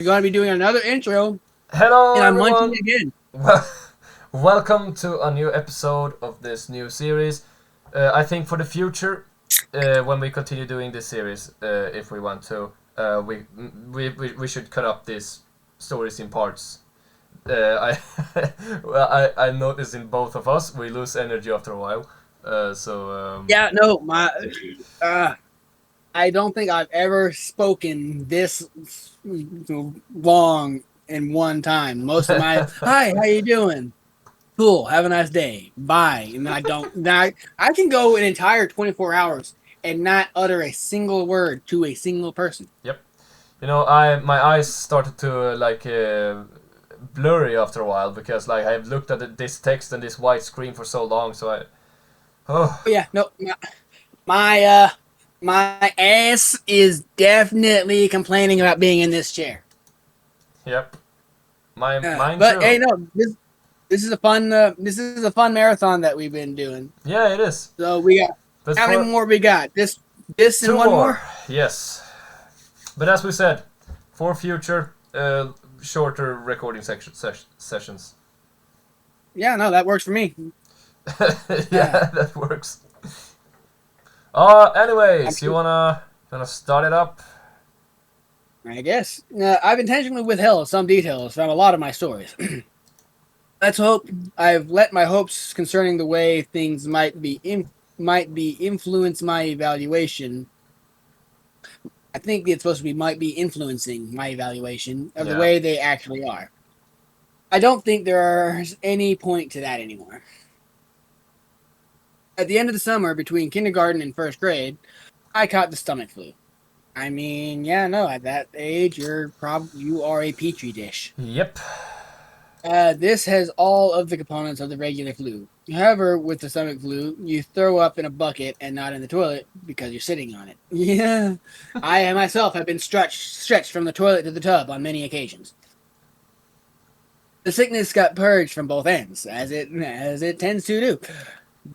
We're going to be doing another intro, Hello, and I'm munching everyone. again. Welcome to a new episode of this new series. I think for the future, when we continue doing this series, if we want to, we should cut up these stories in parts. I noticed in both of us we lose energy after a while. Yeah, no, uh, I don't think I've ever spoken this long in one time. Most of my, hi, how you doing? Cool, have a nice day. Bye. And then I don't, I can go an entire 24 hours and not utter a single word to a single person. Yep. My eyes started to blurry after a while because I've looked at this text and this white screen for so long. Oh. But yeah, no, my, uh, my ass is definitely complaining about being in this chair. Yep. Mine But hey, too. no, this is a fun marathon that we've been doing. Yeah, it is. So we got But how many for more we got? This and two one more, more. yes. But as we said, for future shorter recording sessions. Yeah, no, that works for me. Yeah, that works. Anyways, you wanna start it up? I guess I've intentionally withheld some details from a lot of my stories. Let's hope I've let my hopes concerning the way things might be influence my evaluation. I think it's supposed to be might be influencing my evaluation of the Yeah. way they actually are. I don't think there's any point to that anymore. At the end of the summer, between kindergarten and first grade, I caught the stomach flu. I mean, yeah, no, at that age, you are a petri dish. Yep. This has all of the components of the regular flu. However, with the stomach flu, you throw up in a bucket and not in the toilet because you're sitting on it. Yeah, I myself have been stretched from the toilet to the tub on many occasions. The sickness got purged from both ends, as it tends to do.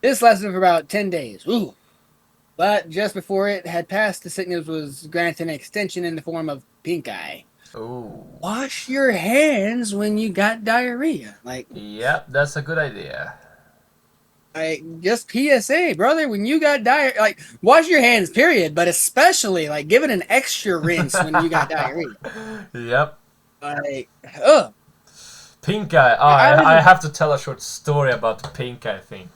This lasted for about 10 days. Ooh. But just before it had passed, the sickness was granted an extension in the form of pink eye. Ooh. Wash your hands when you got diarrhea. Yep, that's a good idea. Just PSA, brother. When you got diarrhea, wash your hands. Period. But especially, give it an extra rinse when you got diarrhea. Yep. Like, ugh. Pink eye. I have to tell a short story about the pink eye thing.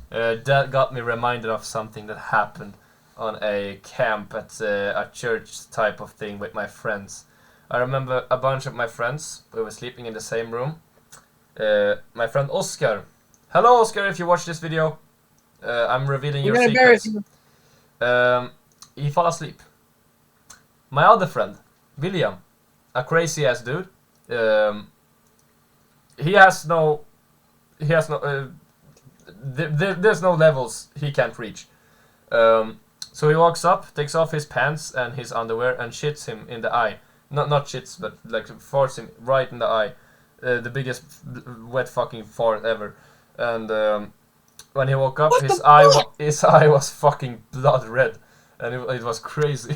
That got me reminded of something that happened on a camp at a church type of thing with my friends. I remember a bunch of my friends. We were sleeping in the same room. My friend Oscar. Hello, Oscar, if you watch this video. I'm revealing your secrets. He fell asleep. My other friend, William, a crazy ass dude. He has no. There's no levels he can't reach. So he walks up, takes off his pants and his underwear, and shits him in the eye. Not shits, but farts him right in the eye. The biggest wet fucking fart ever. And when he woke up, his eye was fucking blood red, and it was crazy.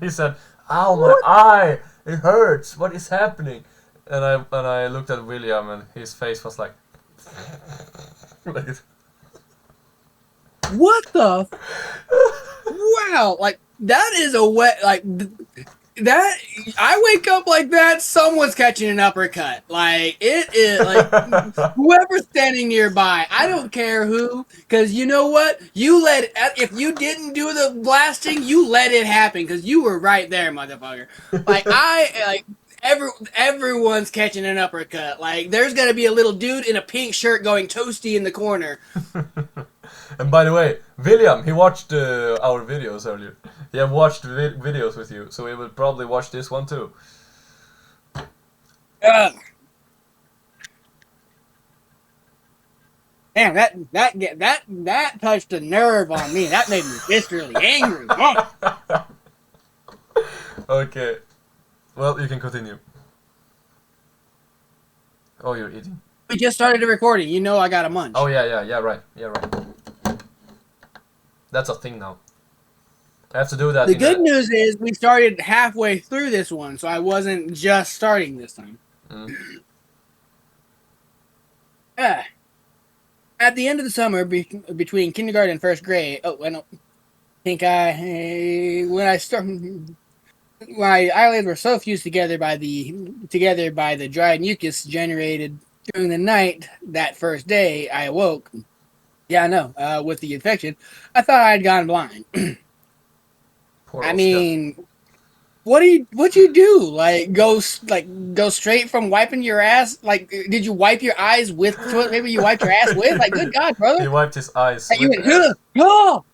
He said, "Ow, my eye! It hurts. What is happening?" And I looked at William, and his face was like. What the? Wow! That is a wet that. I wake up like that. Someone's catching an uppercut. It is whoever's standing nearby. I don't care who, because you know what? If you didn't do the blasting, you let it happen because you were right there, motherfucker. Everyone's catching an uppercut. There's gonna be a little dude in a pink shirt going toasty in the corner. And by the way, William, he watched our videos earlier. He have watched videos with you, so he will probably watch this one too. Damn, that touched a nerve on me. That made me viscerally angry. Okay. Well, you can continue. Oh, you're eating. We just started the recording. You know I got a munch. Oh yeah, right. That's a thing now. I have to do that The in good a. news is we started halfway through this one, so I wasn't just starting this time. Mm. Ah, at the end of the summer, between kindergarten and first grade. Oh, I don't think when I started. My eyelids were so fused together by the dry mucus generated during the night that first day I awoke. Yeah, I know. With the infection, I thought I'd gone blind. Poor I Oscar. mean, what'd you do? Go straight from wiping your ass? Like, did you wipe your eyes with the toilet paper you wiped your ass with? Like, good God, brother! He wiped his eyes Like, you with. went, huh, oh,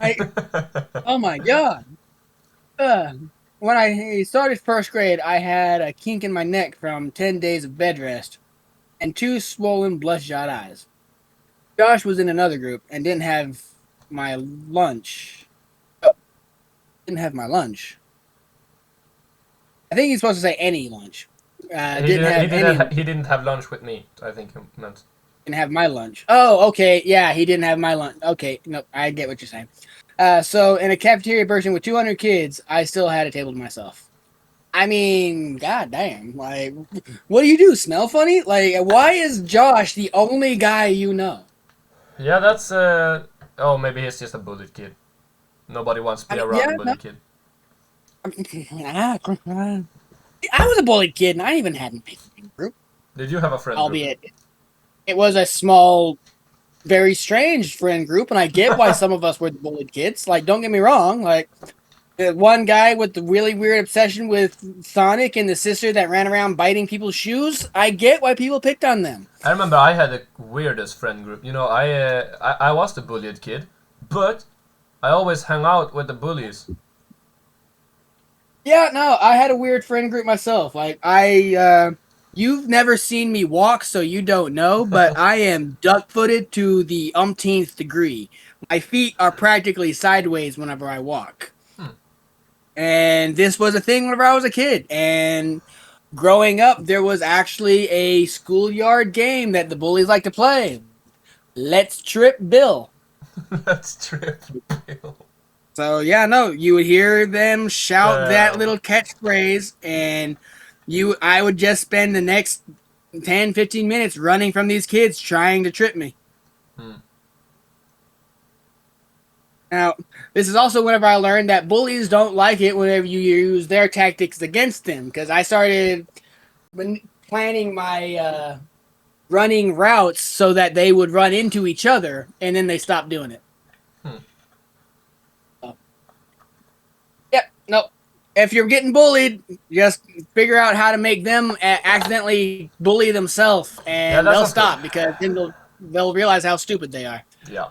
I, oh my God. Uh, when I started first grade, I had a kink in my neck from 10 days of bed rest and two swollen, bloodshot eyes. Josh was in another group and didn't have my lunch. Oh, didn't have my lunch. I think he's supposed to say any lunch. he Didn't didn't. He have any didn't. lunch. He didn't have lunch with me. I think he meant. Didn't have my lunch. Oh, okay. Yeah, he didn't have my lunch. Okay, no, I get what you're saying. So in a cafeteria version with 200 kids, I still had a table to myself. I mean, god damn. Like, what do you do? Smell funny? Like, why is Josh the only guy you know? Yeah, that's. Oh, maybe he's just a bullied kid. Nobody wants to I be mean, around yeah, a no. bullied kid. I was a bullied kid and I even had a group, Did you have a friend group? albeit it was a small, very strange friend group, and I get why some of us were the bullied kids. Like, don't get me wrong. Like, the one guy with the really weird obsession with Sonic and the sister that ran around biting people's shoes, I get why people picked on them. I remember I had the weirdest friend group. You know, I was the bullied kid, but I always hung out with the bullies. Yeah, no, I had a weird friend group myself. You've never seen me walk, so you don't know, but I am duck-footed to the umpteenth degree. My feet are practically sideways whenever I walk. Hmm. And this was a thing whenever I was a kid. And growing up, there was actually a schoolyard game that the bullies like to play. Let's Trip Bill. Let's trip Bill. So yeah, no, you would hear them shout that Damn. little catchphrase, and I would just spend the next 10, 15 minutes running from these kids trying to trip me. Hmm. Now, this is also whenever I learned that bullies don't like it whenever you use their tactics against them, because I started planning my running routes so that they would run into each other, and then they stopped doing it. Hmm. Yep, no. If you're getting bullied, just figure out how to make them accidentally bully themselves, Yeah, and that they'll sounds good. stop because then they'll realize how stupid they are. Yeah.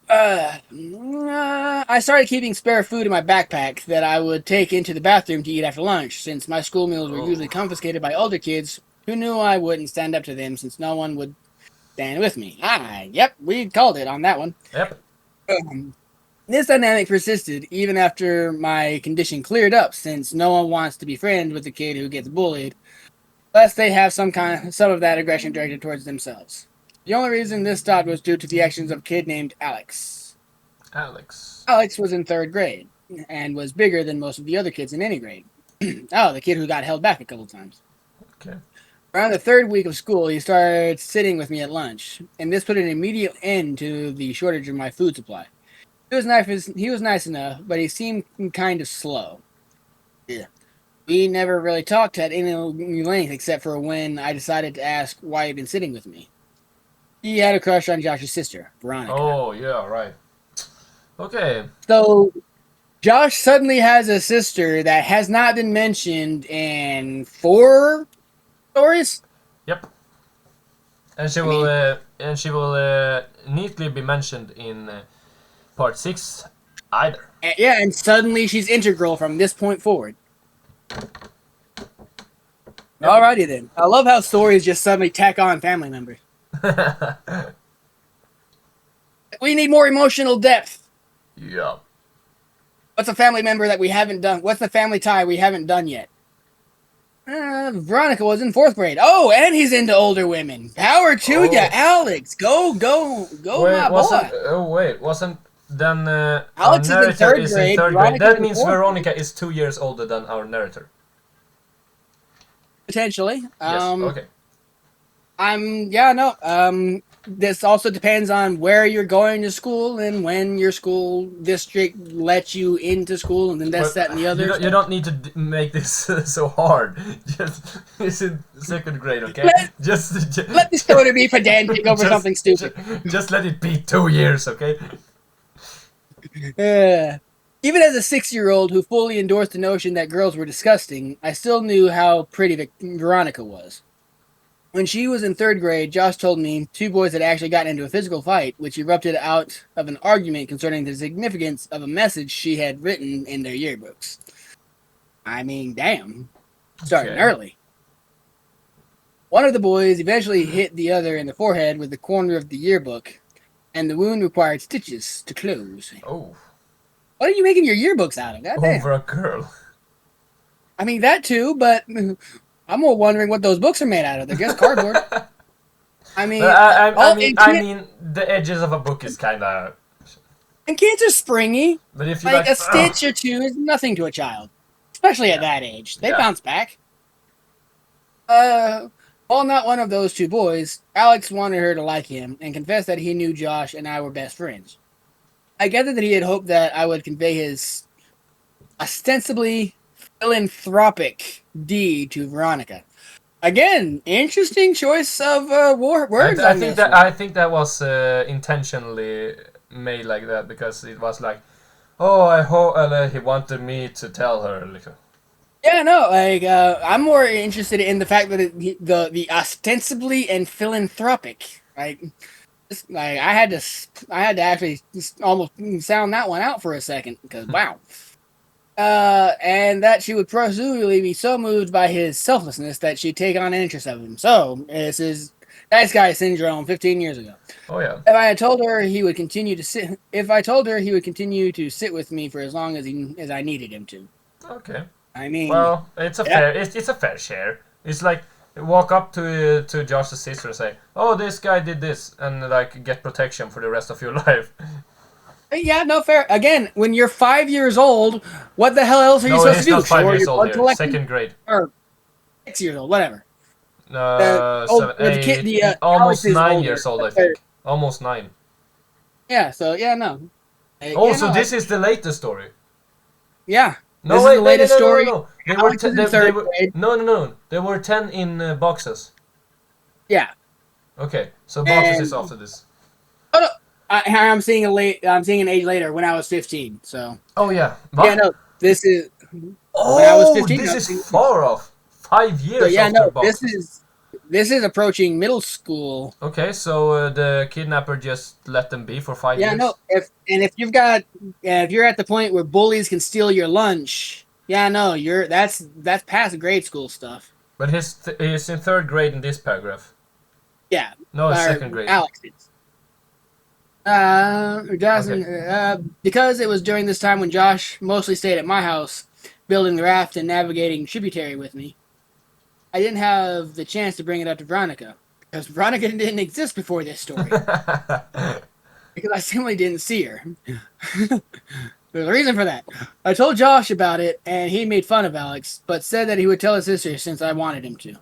I started keeping spare food in my backpack that I would take into the bathroom to eat after lunch, since my school meals were usually Oh. confiscated by older kids who knew I wouldn't stand up to them since no one would stand with me. Yep, we called it on that one. Yep. This dynamic persisted even after my condition cleared up, since no one wants to be friends with a kid who gets bullied, lest they have some of that aggression directed towards themselves. The only reason this stopped was due to the actions of a kid named Alex. Alex. Alex was in third grade and was bigger than most of the other kids in any grade. Oh, the kid who got held back a couple times. Okay. Around the third week of school, he started sitting with me at lunch, and this put an immediate end to the shortage of my food supply. He was nice enough, but he seemed kind of slow. Yeah. We never really talked at any length except for when I decided to ask why he'd been sitting with me. He had a crush on Josh's sister, Veronica. Oh, yeah, right. Okay. So Josh suddenly has a sister that has not been mentioned in 4 stories. Yep. And she will neatly be mentioned in part 6 either. Yeah, and suddenly she's integral from this point forward. Yep. Alrighty then. I love how stories just suddenly tack on family members. We need more emotional depth. Yeah. What's a family member that we haven't done? What's the family tie we haven't done yet? Veronica was in 4th grade. Oh, and he's into older women. Power to ya, Alex. Go, Wait, my wasn't? boy. Oh wait, wasn't then our Alex is in narrator third is in grade. third grade. Veronica's That in means fourth grade. Veronica is 2 years older than our narrator. Potentially. Yes. Okay. This also depends on where you're going to school and when your school district lets you into school, and then this, But that, and the you other. don't you So don't need to make this so hard. Just it's in second grade, okay? let, let the story be pedantic over just, something stupid. just let it be 2 years, okay? Uh, Even as a 6-year-old who fully endorsed the notion that girls were disgusting, I still knew how pretty Veronica was. When she was in third grade, Josh told me two boys had actually gotten into a physical fight, which erupted out of an argument concerning the significance of a message she had written in their yearbooks. I mean, damn. Starting Okay. early. One of the boys eventually hit the other in the forehead with the corner of the yearbook, and the wound required stitches to close. Oh, What are you making your yearbooks out of? over Goddamn. a girl. I mean, that too, but I'm more wondering what those books are made out of. They're just cardboard. I But mean, I mean, the edges of a book is kind of. and kids are springy. But if you Like like, a stitch or two is nothing to a child, especially at yeah, that age. They yeah. bounce back. While not one of those two boys, Alex wanted her to like him and confessed that he knew Josh and I were best friends. I gathered that he had hoped that I would convey his ostensibly philanthropic deed to Veronica. Again, interesting choice of words on this one. I think that was intentionally made like that because it was like, oh, I hope he wanted me to tell her. Like, Yeah, no, like I'm more interested in the fact that the ostensibly and philanthropic, like I had to actually just almost sound that one out for a second because wow. And that she would presumably be so moved by his selflessness that she'd take on an interest of him. So this is nice guy syndrome 15 years ago. oh yeah. If I had told her he would continue to sit, if I told her he would continue to sit with me for as long as I needed him to. Okay. I mean, Well, it's a yeah. fair it's a fair share. It's like walk up to Josh's sister and say, "Oh, this guy did this," and like get protection for the rest of your life. Yeah, no fair. Again, when you're 5 years old, what the hell else are you No, supposed to he's do? not five Show years your old blood here. collection? Second grade. Or 6 years old, whatever. Oh, Seven, the kid, eight, Alex almost is 9 years older. old, I think. Almost 9. Yeah, so yeah, no. Oh, Yeah, so no, this is the latest story. yeah. No, This is the wait, no, no, latest no, no, no, story. no. They were Alex is in they third were grade. no, no, no. There were 10 in boxes. Yeah, Okay, so boxes is and after this. oh, no, I'm seeing I'm seeing an age later when I was 15. So Oh yeah, yeah, what? no, this is when I was Oh, 15. this is far off. 5 So years yeah, after no, boxes. this is approaching middle school. Okay, so the kidnapper just let them be for 5 Yeah, no. years. If you've got if you're at the point where bullies can steal your lunch, yeah, no, that's past grade school stuff. But he's in third grade in this paragraph. Yeah, No, it's or second grade. Alex is. Okay. Because it was during this time when Josh mostly stayed at my house, building the raft and navigating tributary with me. I didn't have the chance to bring it up to Veronica because Veronica didn't exist before this story because I simply didn't see her. There's a reason for that. I told Josh about it, and he made fun of Alex, but said that he would tell his sister since I wanted him to.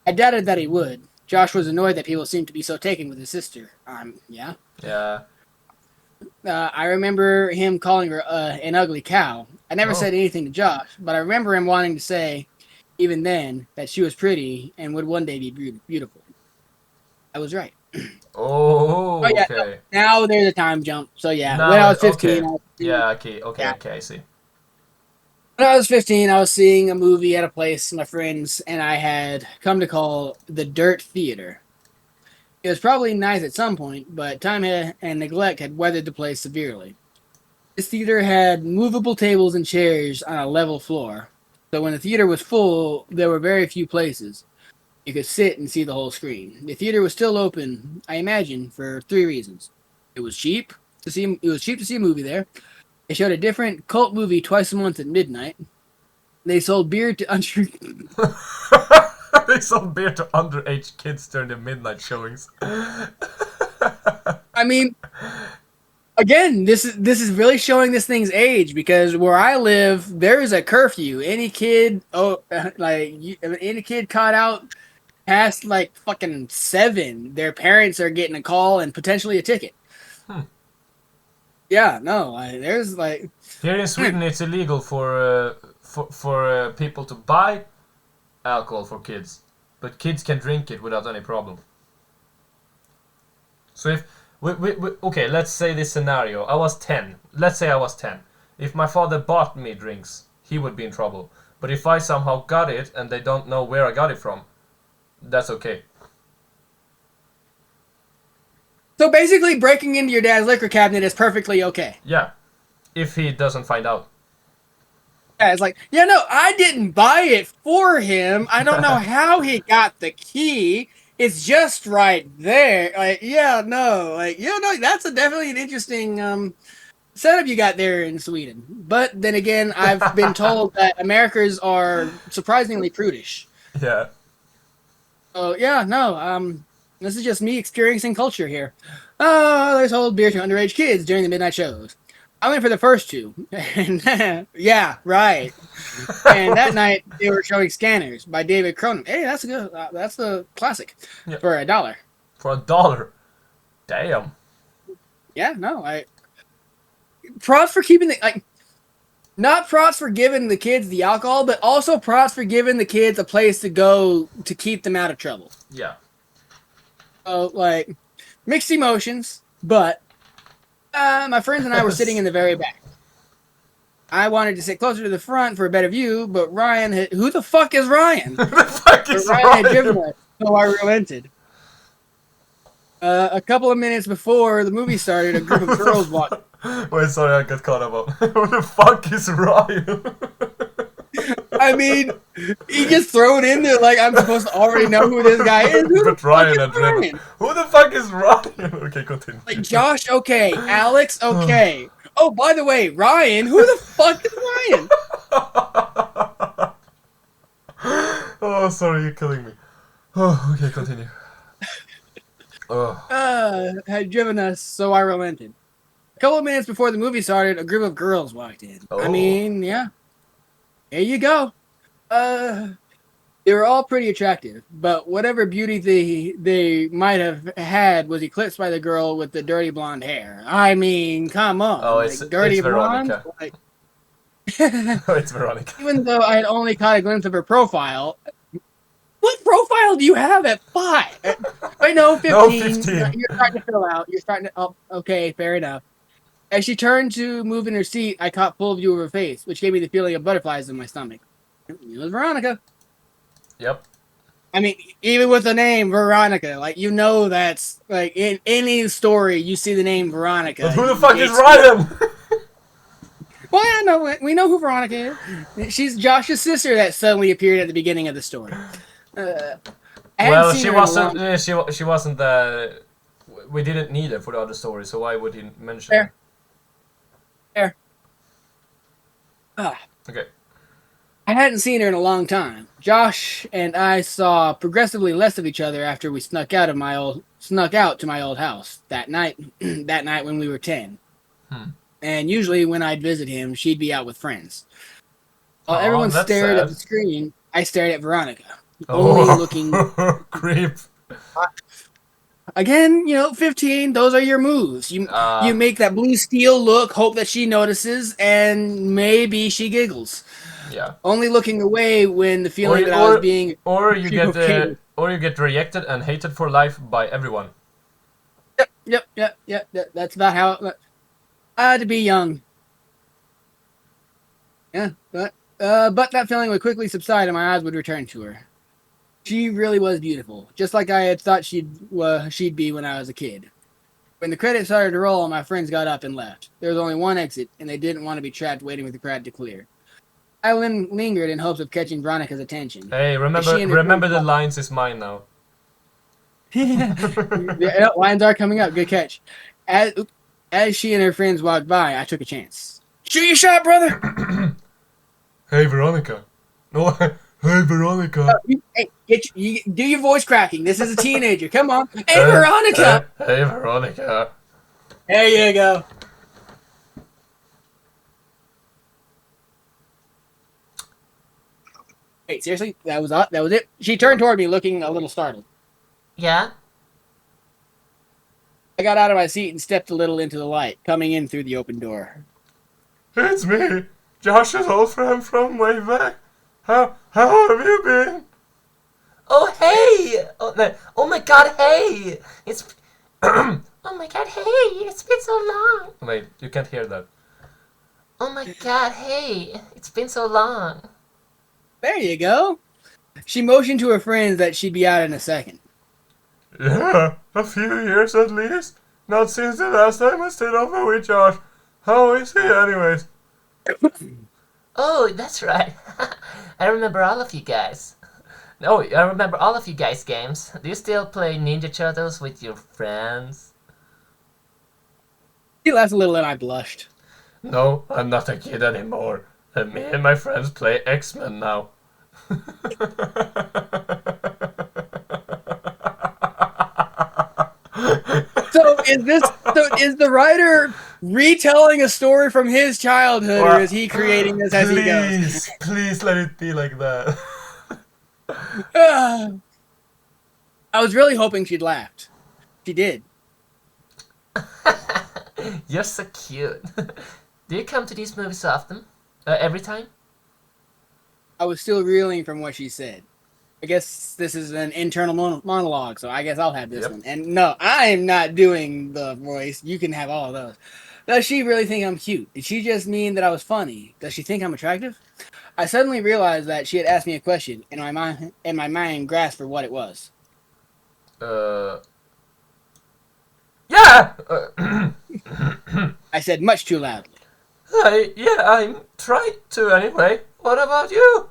I doubted that he would. Josh was annoyed that people seemed to be so taken with his sister. Yeah. Yeah. I remember him calling her an ugly cow. I never Oh. said anything to Josh, but I remember him wanting to say, even then, that she was pretty and would one day be beautiful. I was right. Oh, Oh yeah, no, okay. now there's a time jump. So yeah, when I Now, was 15, okay. Yeah, okay, okay, yeah. okay, I see. When I was 15, I was seeing a movie at a place my friends and I had come to call the Dirt Theater. It was probably nice at some point, but time and neglect had weathered the place severely. This theater had movable tables and chairs on a level floor, so when the theater was full, there were very few places. You could sit and see the whole screen. The theater was still open, I imagine, for 3 reasons. It was cheap to see a movie there. They showed a different cult movie twice a month at midnight. They sold beer to under They sold beer to underage kids during the midnight showings. I mean, Again, this is really showing this thing's age because where I live, there is a curfew. Any kid, any kid caught out past like fucking 7, their parents are getting a call and potentially a ticket. Hmm. Yeah, no, there's like Here in Sweden, it's illegal for people to buy alcohol for kids, but kids can drink it without any problem. So if okay, let's say this scenario. I was 10. Let's say I was 10. If my father bought me drinks, he would be in trouble. But if I somehow got it and they don't know where I got it from, that's okay. so basically breaking into your dad's liquor cabinet is perfectly okay. Yeah, if he doesn't find out. Yeah, it's like, yeah, no, I didn't buy it for him. I don't know how he got the key. It's just right there. Like, yeah, no, that's definitely an interesting setup you got there in Sweden. But then again, I've been told that Americans are surprisingly prudish. Yeah. Oh yeah, no, this is just me experiencing culture here. Oh, they sold beer to underage kids during the midnight shows. I went for the first 2. And yeah, right. And that night they were showing Scanners by David Cronin. Hey, that's a classic for $1. For $1. Damn. Yeah, no, props for keeping not props for giving the kids the alcohol, but also props for giving the kids a place to go to keep them out of trouble. Yeah. So like mixed emotions, but my friends and I were sitting in the very back. I wanted to sit closer to the front for a better view, but Ryan who the fuck is Ryan? Who the fuck is Ryan had driven us, so I relented. A couple of minutes before the movie started, a group of girls walked. Wait, sorry, I got caught up. Who the fuck is Ryan? I mean, he just throw it in there like I'm supposed to already know who this guy is. But Ryan had Ryan. Who the fuck is Ryan? Okay, continue. Like Josh, okay. Alex, okay. Oh, by the way, Ryan, who the fuck is Ryan? Oh, sorry, you're killing me. Oh, okay, continue. Had driven us, so I relented. A couple of minutes before the movie started, a group of girls walked in. Oh. I mean, yeah. There you go. They were all pretty attractive, but whatever beauty they might have had was eclipsed by the girl with the dirty blonde hair. I mean, come on. Oh, it's dirty blonde? Veronica. Oh, it's Veronica. Even though I had only caught a glimpse of her profile. What profile do you have at 5? I know, 15. No, 15. You're starting to fill out. You're starting to... Oh, okay, fair enough. As she turned to move in her seat, I caught full view of her face, which gave me the feeling of butterflies in my stomach. It was Veronica. Yep. I mean, even with the name Veronica, like, you know that's... Like, in any story, you see the name Veronica. But who the fuck is Ryan? Well, yeah, no, we know who Veronica is. She's Josh's sister that suddenly appeared at the beginning of the story. Well, she wasn't. She wasn't. We didn't need her for the other story, so why would he mention her? Fair. Okay. I hadn't seen her in a long time. Josh and I saw progressively less of each other after we snuck out to my old house that night. That night when we were 10. And usually when I'd visit him, she'd be out with friends. While everyone stared at the screen, I stared at Veronica. Only looking... Creep. Again, 15, those are your moves. You make that blue steel look, hope that she notices, and maybe she giggles. Yeah. Only looking away when the feeling that I was being... Or you get rejected and hated for life by everyone. Yep. That's about how... I had to be young. Yeah, but that feeling would quickly subside and my eyes would return to her. She really was beautiful, just like I had thought she'd be when I was a kid. When the credits started to roll, my friends got up and left. There was only one exit, and they didn't want to be trapped waiting with the crowd to clear. I lingered in hopes of catching Veronica's attention. Hey, remember the lines is mine now. Yeah, lines are coming up. Good catch. As she and her friends walked by, I took a chance. Shoot your shot, brother! Hey, Veronica. No, hey, Veronica. Do your voice cracking. This is a teenager. Come on. Hey, Veronica! Hey, Veronica. There you go. Wait, seriously? That was it? She turned toward me looking a little startled. Yeah? I got out of my seat and stepped a little into the light, coming in through the open door. It's me, Josh's old friend from way back. How have you been? Oh, hey! Oh, no. Oh my god, hey! It's... oh my god, hey! It's been so long! Wait, you can't hear that. Oh my god, hey! It's been so long! There you go. She motioned to her friends that she'd be out in a second. Yeah, a few years at least. Not since the last time I stayed over with Josh. How is he anyways? Oh, that's right. I remember all of you guys. No, I remember all of you guys' games. Do you still play Ninja Turtles with your friends? She laughed a little and I blushed. No, I'm not a kid anymore. And me and my friends play X-Men now. So is the writer retelling a story from his childhood, or is he creating this as he goes? Please let it be like that. I was really hoping she'd laughed. She did. You're so cute. Do you come to these movies often? Every time? I was still reeling from what she said. I guess this is an internal monologue, so I guess I'll have this one. And no, I am not doing the voice. You can have all of those. Does she really think I'm cute? Did she just mean that I was funny? Does she think I'm attractive? I suddenly realized that she had asked me a question, and my mind grasped for what it was. Yeah! I said much too loudly. I'm trying to anyway. What about you?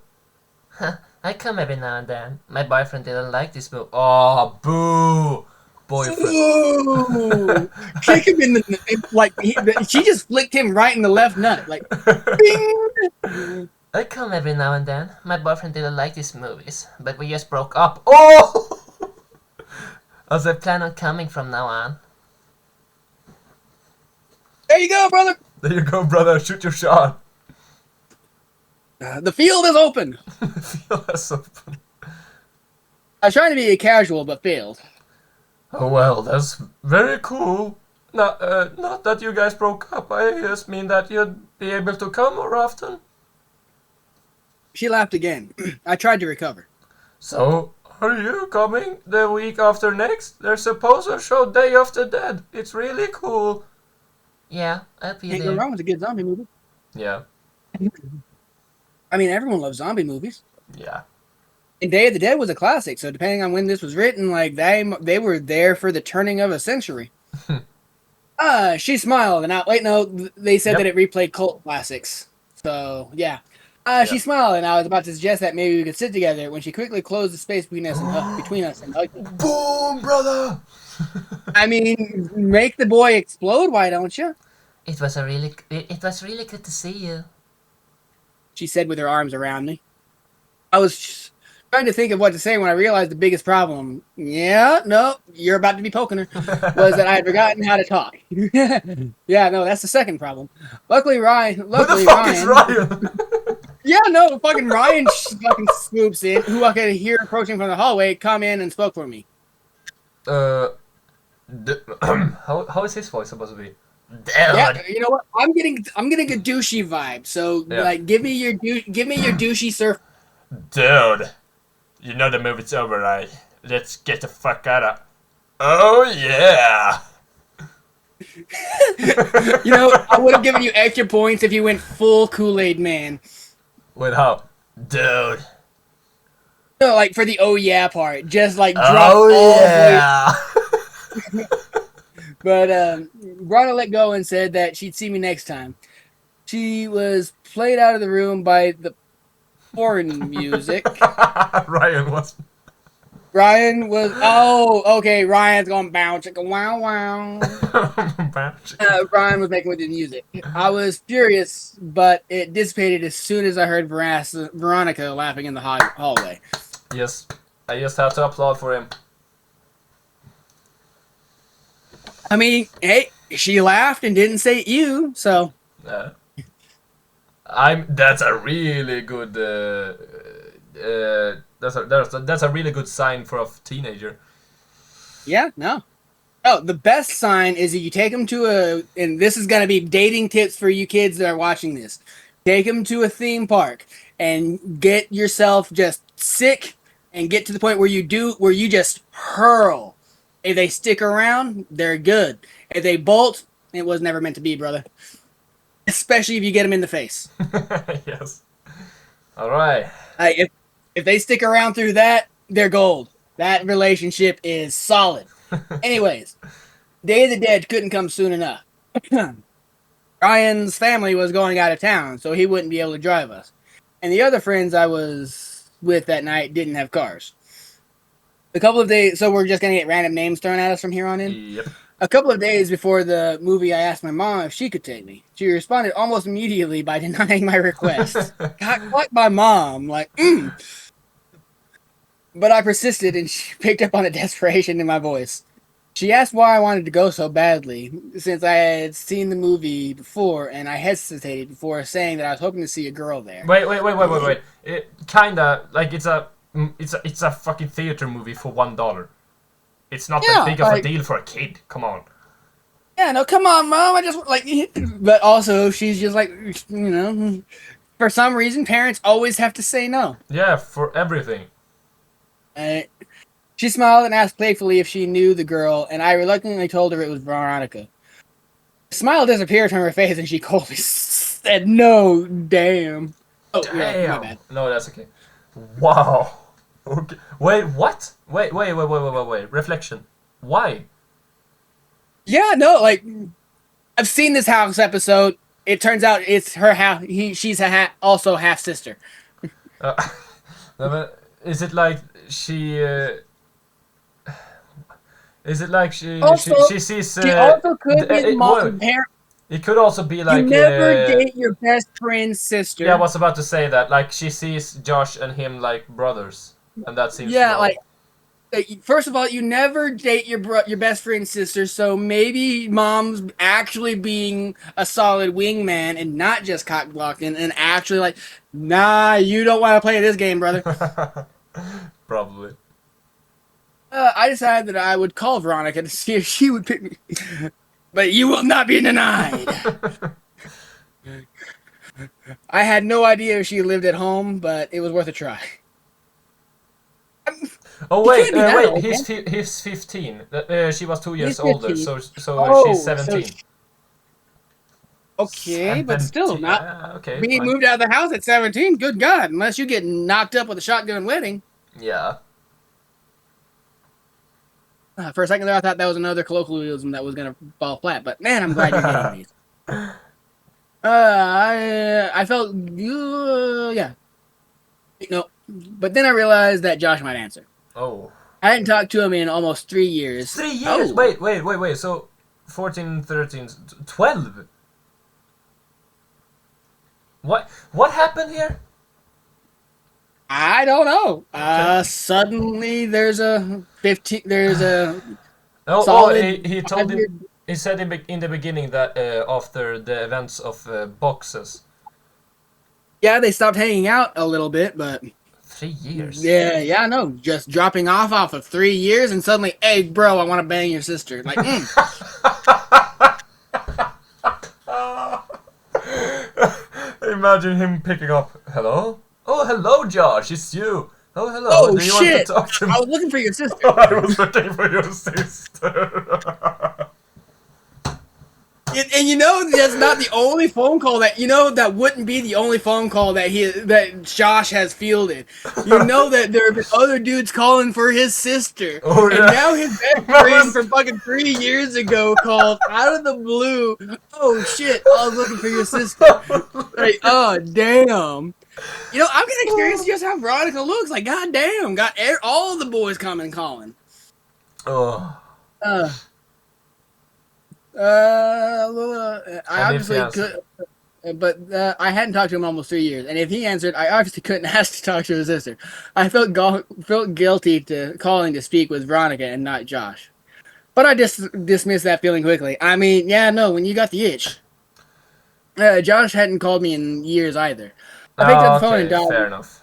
I come every now and then. My boyfriend didn't like this movie. Oh, boo! Boyfriend. Ooh, kick him in the she just flicked him right in the left nut, like bing. I come every now and then. My boyfriend didn't like these movies, but we just broke up. Oh! As I plan on coming from now on. There you go, brother. There you go, brother. Shoot your shot. The field is open. Feel that's open. I was trying to be casual, but failed. Oh well, that's very cool. Not that you guys broke up. I just mean that you'd be able to come more often. She laughed again. I tried to recover. So, are you coming the week after next? There's a poster show Day of the Dead. It's really cool. Yeah, I'll be Can't go there. wrong with a good zombie movie. Yeah. I mean, everyone loves zombie movies. Yeah. And Day of the Dead was a classic, so depending on when this was written, like they were there for the turning of a century. She smiled, and wait, no, they said that it replayed cult classics. So yeah. She smiled, and I was about to suggest that maybe we could sit together when she quickly closed the space between us and hugged me. Boom, brother! I mean, make the boy explode, why don't you? It was really good to see you. She said with her arms around me. I was trying to think of what to say when I realized the biggest problem, you're about to be poking her, was that I had forgotten how to talk. Yeah, no, that's the second problem. Luckily, Ryan... Who the fuck is Ryan? Yeah, no, fucking Ryan fucking swoops in, who I could hear approaching from the hallway, come in and spoke for me. How is his voice supposed to be? Dude. Yeah, you know what? I'm getting a douchey vibe. So like, give me your douchey surf. Dude, you know the movie's over, right? Let's get the fuck out of. Oh yeah. You know, I would have given you extra points if you went full Kool-Aid Man. Wait, how? Dude. No, like for the oh yeah part, just like drop all the way. But Rana let go and said that she'd see me next time. She was played out of the room by the porn music. Ryan was. Oh, okay. Ryan's going bounce, like a wow wow. Ryan was making with the music. I was furious, but it dissipated as soon as I heard Veronica laughing in the hallway. Yes, I just have to applaud for him. I mean, hey, she laughed and didn't say you, so. That's a really good that's a really good sign for a teenager. Yeah, no. Oh, the best sign is that you take them to and this is going to be dating tips for you kids that are watching this. Take them to a theme park and get yourself just sick and get to the point where you just hurl. If they stick around, they're good. If they bolt, it was never meant to be, brother. Especially if you get them in the face. Yes. All right. If they stick around through that, they're gold. That relationship is solid. Anyways, Day of the Dead couldn't come soon enough. Ryan's family was going out of town, so he wouldn't be able to drive us. And the other friends I was with that night didn't have cars. A couple of days, so we're just going to get random names thrown at us from here on in? Yep. A couple of days before the movie, I asked my mom if she could take me. She responded almost immediately by denying my request. Got like my mom, like, But I persisted, and she picked up on the desperation in my voice. She asked why I wanted to go so badly, since I had seen the movie before, and I hesitated before saying that I was hoping to see a girl there. Wait. It kinda like it's a fucking theater movie for $1. It's not that big of a deal for a kid. Come on. Yeah, no, come on, Mom. I just like, but also she's just like, for some reason, parents always have to say no. Yeah, for everything. She smiled and asked playfully if she knew the girl, and I reluctantly told her it was Veronica. The smile disappeared from her face, and she coldly said, "No, damn." Oh, Damn. yeah, my bad. No, that's okay. Wow. Okay. Wait, what? Wait. Reflection. Why? Yeah, no, like, I've seen this house episode. It turns out it's her half. She's also half sister. No, but is it like she? Is it like she sees? She also could be his mom's parent. It could also be like you never date your best friend's sister. Yeah, I was about to say that. Like she sees Josh and him like brothers, and that seems wrong. Like first of all, you never date your best friend's sister, so maybe mom's actually being a solid wingman and not just cock blocking, and actually like, nah, you don't want to play this game, brother. Probably. I decided that I would call Veronica to see if she would pick me. But you will not be denied. I had no idea if she lived at home, but it was worth a try. Oh wait, he's 15. She was 2 years older, so she's 17. Okay, but still not. Okay. Being moved out of the house at 17. Good God, unless you get knocked up with a shotgun wedding. Yeah. For a second there, I thought that was another colloquialism that was gonna fall flat. But man, I'm glad you're getting these. I felt yeah. No, but then I realized that Josh might answer. Oh. I hadn't talked to him in almost 3 years. 3 years? Oh. Wait. So 14, 13, 12. What happened here? I don't know. Suddenly there's a 15. There's a. He told him. He said in the beginning that after the events of boxes. Yeah, they stopped hanging out a little bit, but. 3 years. Yeah, no, just dropping off of 3 years, and suddenly, hey, bro, I want to bang your sister. Like, Imagine him picking up. Hello? Oh, hello, Josh. It's you. Oh, hello. Oh, do you shit. Want to talk to me? I was looking for your sister. I was looking for your sister. And you know that's not the only phone call that wouldn't be the only phone call that Josh has fielded. You know that there have been other dudes calling for his sister. Oh, yeah. And now his best friend from fucking 3 years ago called out of the blue. Oh shit, I was looking for your sister. Like, oh damn. You know, I'm getting curious just how Veronica looks. Like, goddamn, got all the boys coming and calling. Oh. I obviously could, but I hadn't talked to him in almost 3 years, and if he answered, I obviously couldn't ask to talk to his sister. I felt guilty to calling to speak with Veronica and not Josh, but I dismissed that feeling quickly. I mean, yeah, no, when you got the itch. Josh hadn't called me in years either. I picked up the phone and dialed. Fair enough.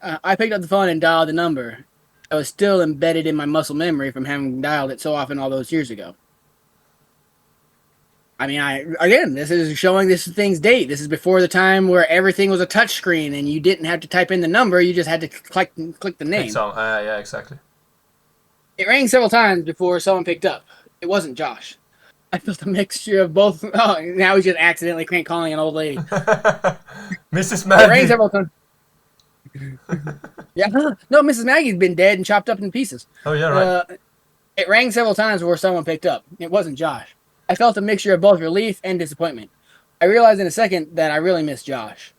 I picked up the phone and dialed the number. I was still embedded in my muscle memory from having dialed it so often all those years ago. I mean, this is showing this thing's date. This is before the time where everything was a touchscreen and you didn't have to type in the number. You just had to click the name. Yeah, exactly. It rang several times before someone picked up. It wasn't Josh. I felt a mixture of both. Oh, now he's just accidentally calling an old lady. Mrs. Maggie. It rang several times. Yeah, no, Mrs. Maggie's been dead and chopped up in pieces. Oh yeah, right. It rang several times before someone picked up. It wasn't Josh. I felt a mixture of both relief and disappointment. I realized in a second that I really missed Josh.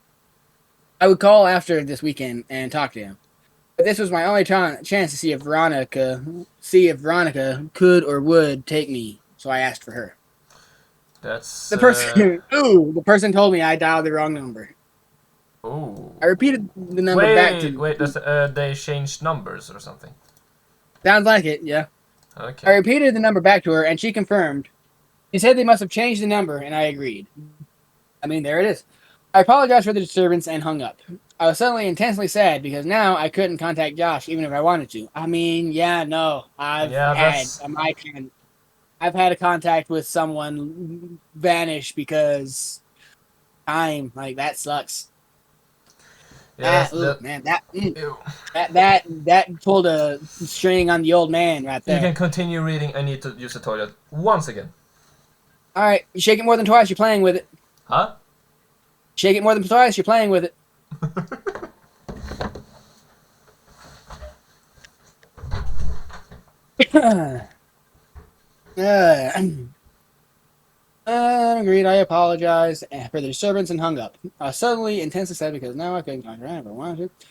I would call after this weekend and talk to him. But this was my only chance to see if Veronica could or would take me. So I asked for her. That's The person the person told me I dialed the wrong number. Oh. I repeated the number back to Wait, they changed numbers or something? Sounds like it, yeah. Okay. I repeated the number back to her and she confirmed. She said they must have changed the number and I agreed. I mean, there it is. I apologized for the disturbance and hung up. I was suddenly intensely sad because now I couldn't contact Josh even if I wanted to. I mean, I've had a contact with someone vanish because time, like, that sucks. Yeah, that pulled a string on the old man right there. You can continue reading. I need to use the toilet once again. All right, you shake it more than twice, you're playing with it. Huh? Shake it more than twice, you're playing with it. Agreed. I apologized for the disturbance and hung up. I was suddenly intensely sad because now I couldn't contact him if I wanted to.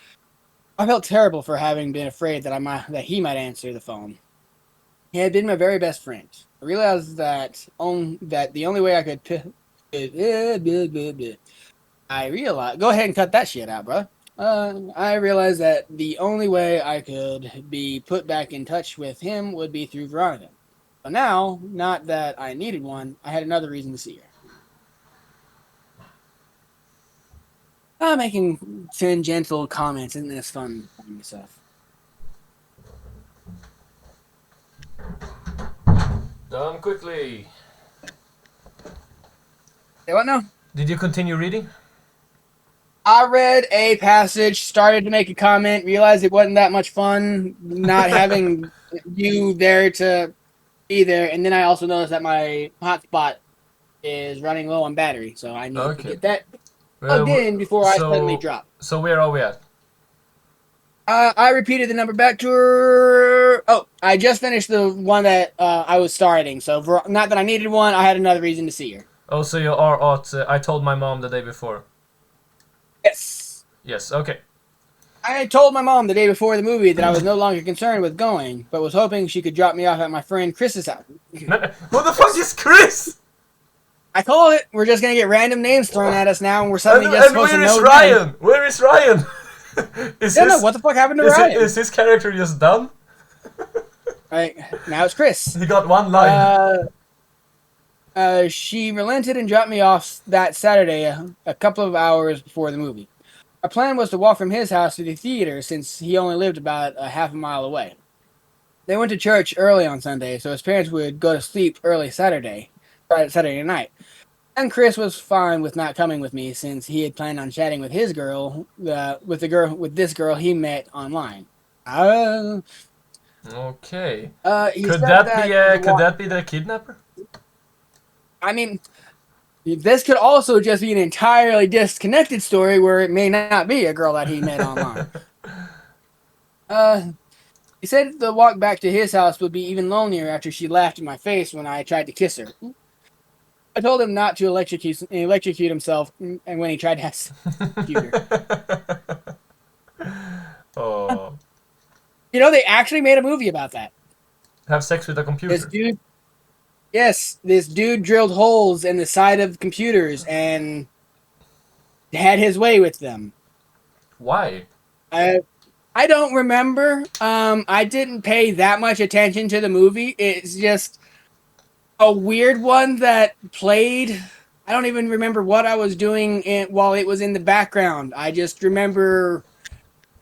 I felt terrible for having been afraid that he might answer the phone. He had been my very best friend. I realized that the only way I could. Go ahead and cut that shit out, bro. I realized that the only way I could be put back in touch with him would be through Veronica. But now, not that I needed one, I had another reason to see her. I'm making tangential comments. Isn't this fun stuff? Done quickly. Say what now? Did you continue reading? I read a passage, started to make a comment, realized it wasn't that much fun not having you there to be there, and then I also noticed that my hotspot is running low on battery, so I need to get that plugged in before I suddenly drop. So where are we at? I repeated the number back to her. Oh, I just finished the one that I was starting, so not that I needed one, I had another reason to see her. Oh, so you are at... I told my mom the day before. Yes. Yes, okay. I told my mom the day before the movie that I was no longer concerned with going, but was hoping she could drop me off at my friend Chris's house. Who the fuck is Chris? I called it. We're just gonna get random names thrown at us now, and we're suddenly just supposed to know. Ryan? Where is Ryan? What the fuck happened to Ryan? Is his character just done? Right, now it's Chris. He got one line. She relented and dropped me off that Saturday, a couple of hours before the movie. Our plan was to walk from his house to the theater since he only lived about a half a mile away. They went to church early on Sunday, so his parents would go to sleep early Saturday night. And Chris was fine with not coming with me since he had planned on chatting with his girl, with this girl he met online. Okay. Could that be the kidnapper? I mean, this could also just be an entirely disconnected story where it may not be a girl that he met online. He said the walk back to his house would be even lonelier after she laughed in my face when I tried to kiss her. I told him not to electrocute himself, and when he tried to have a computer. Oh. You know, they actually made a movie about that. Have sex with a computer. This dude drilled holes in the side of computers and had his way with them. Why? I don't remember. I didn't pay that much attention to the movie. It's just a weird one that played. I don't even remember what I was doing while it was in the background. I just remember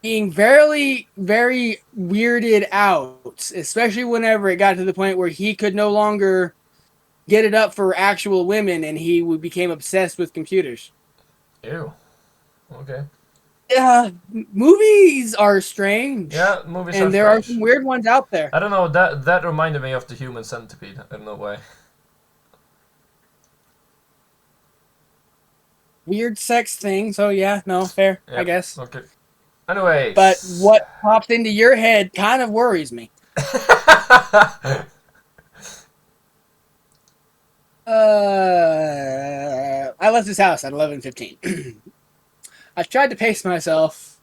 being very, very weirded out, especially whenever it got to the point where he could no longer get it up for actual women, and he became obsessed with computers. Ew. Okay. Yeah, movies are strange, Yeah, movies are and there are strange. some weird ones out there. I don't know, that reminded me of the Human Centipede. I don't know why. Weird sex thing. So yeah, no, fair, I Yep. guess. Okay. Anyways. But what pops into your head kind of worries me. I left this house at 11:15. I tried to pace myself.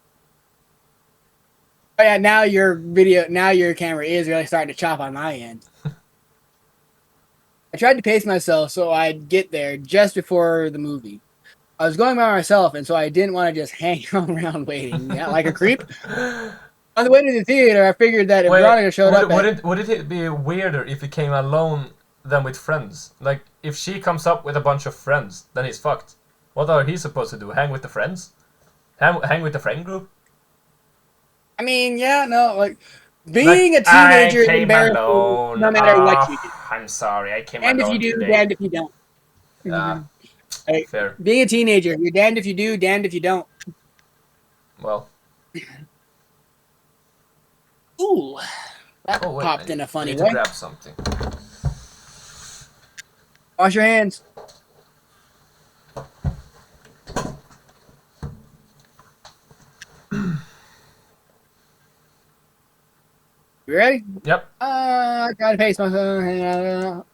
Oh yeah, now your camera is really starting to chop on my end. I tried to pace myself so I'd get there just before the movie. I was going by myself, and so I didn't want to just hang around waiting, yeah, like a creep. On the way to the theater, I figured that if Wait, Veronica showed up would it be weirder if he came alone than with friends? Like, if she comes up with a bunch of friends, then he's fucked. What are he supposed to do? Hang with the friends? Hang with the friend group? I mean, yeah, no, like being Like, a I teenager is came embarrassing alone. no matter what you do. I'm sorry, I came Damned if you alone do, today. damned if you don't. Ah, Like, fair. being a teenager, you're damned if you do, damned if you don't. Well. Ooh, that Oh wait, popped in a I funny need to way. grab something. Wash your hands. You ready? Yep. I gotta pace myself.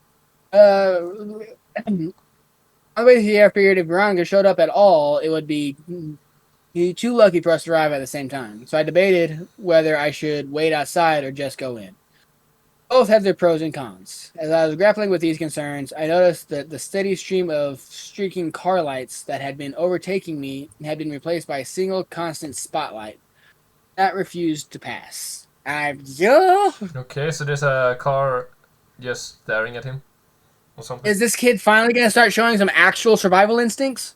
On the way here, I figured if Veronica showed up at all, it would be too lucky for us to arrive at the same time. So I debated whether I should wait outside or just go in. Both have their pros and cons. As I was grappling with these concerns, I noticed that the steady stream of streaking car lights that had been overtaking me had been replaced by a single constant spotlight that refused to pass. Okay, so there's a car just staring at him or something. Is this kid finally going to start showing some actual survival instincts?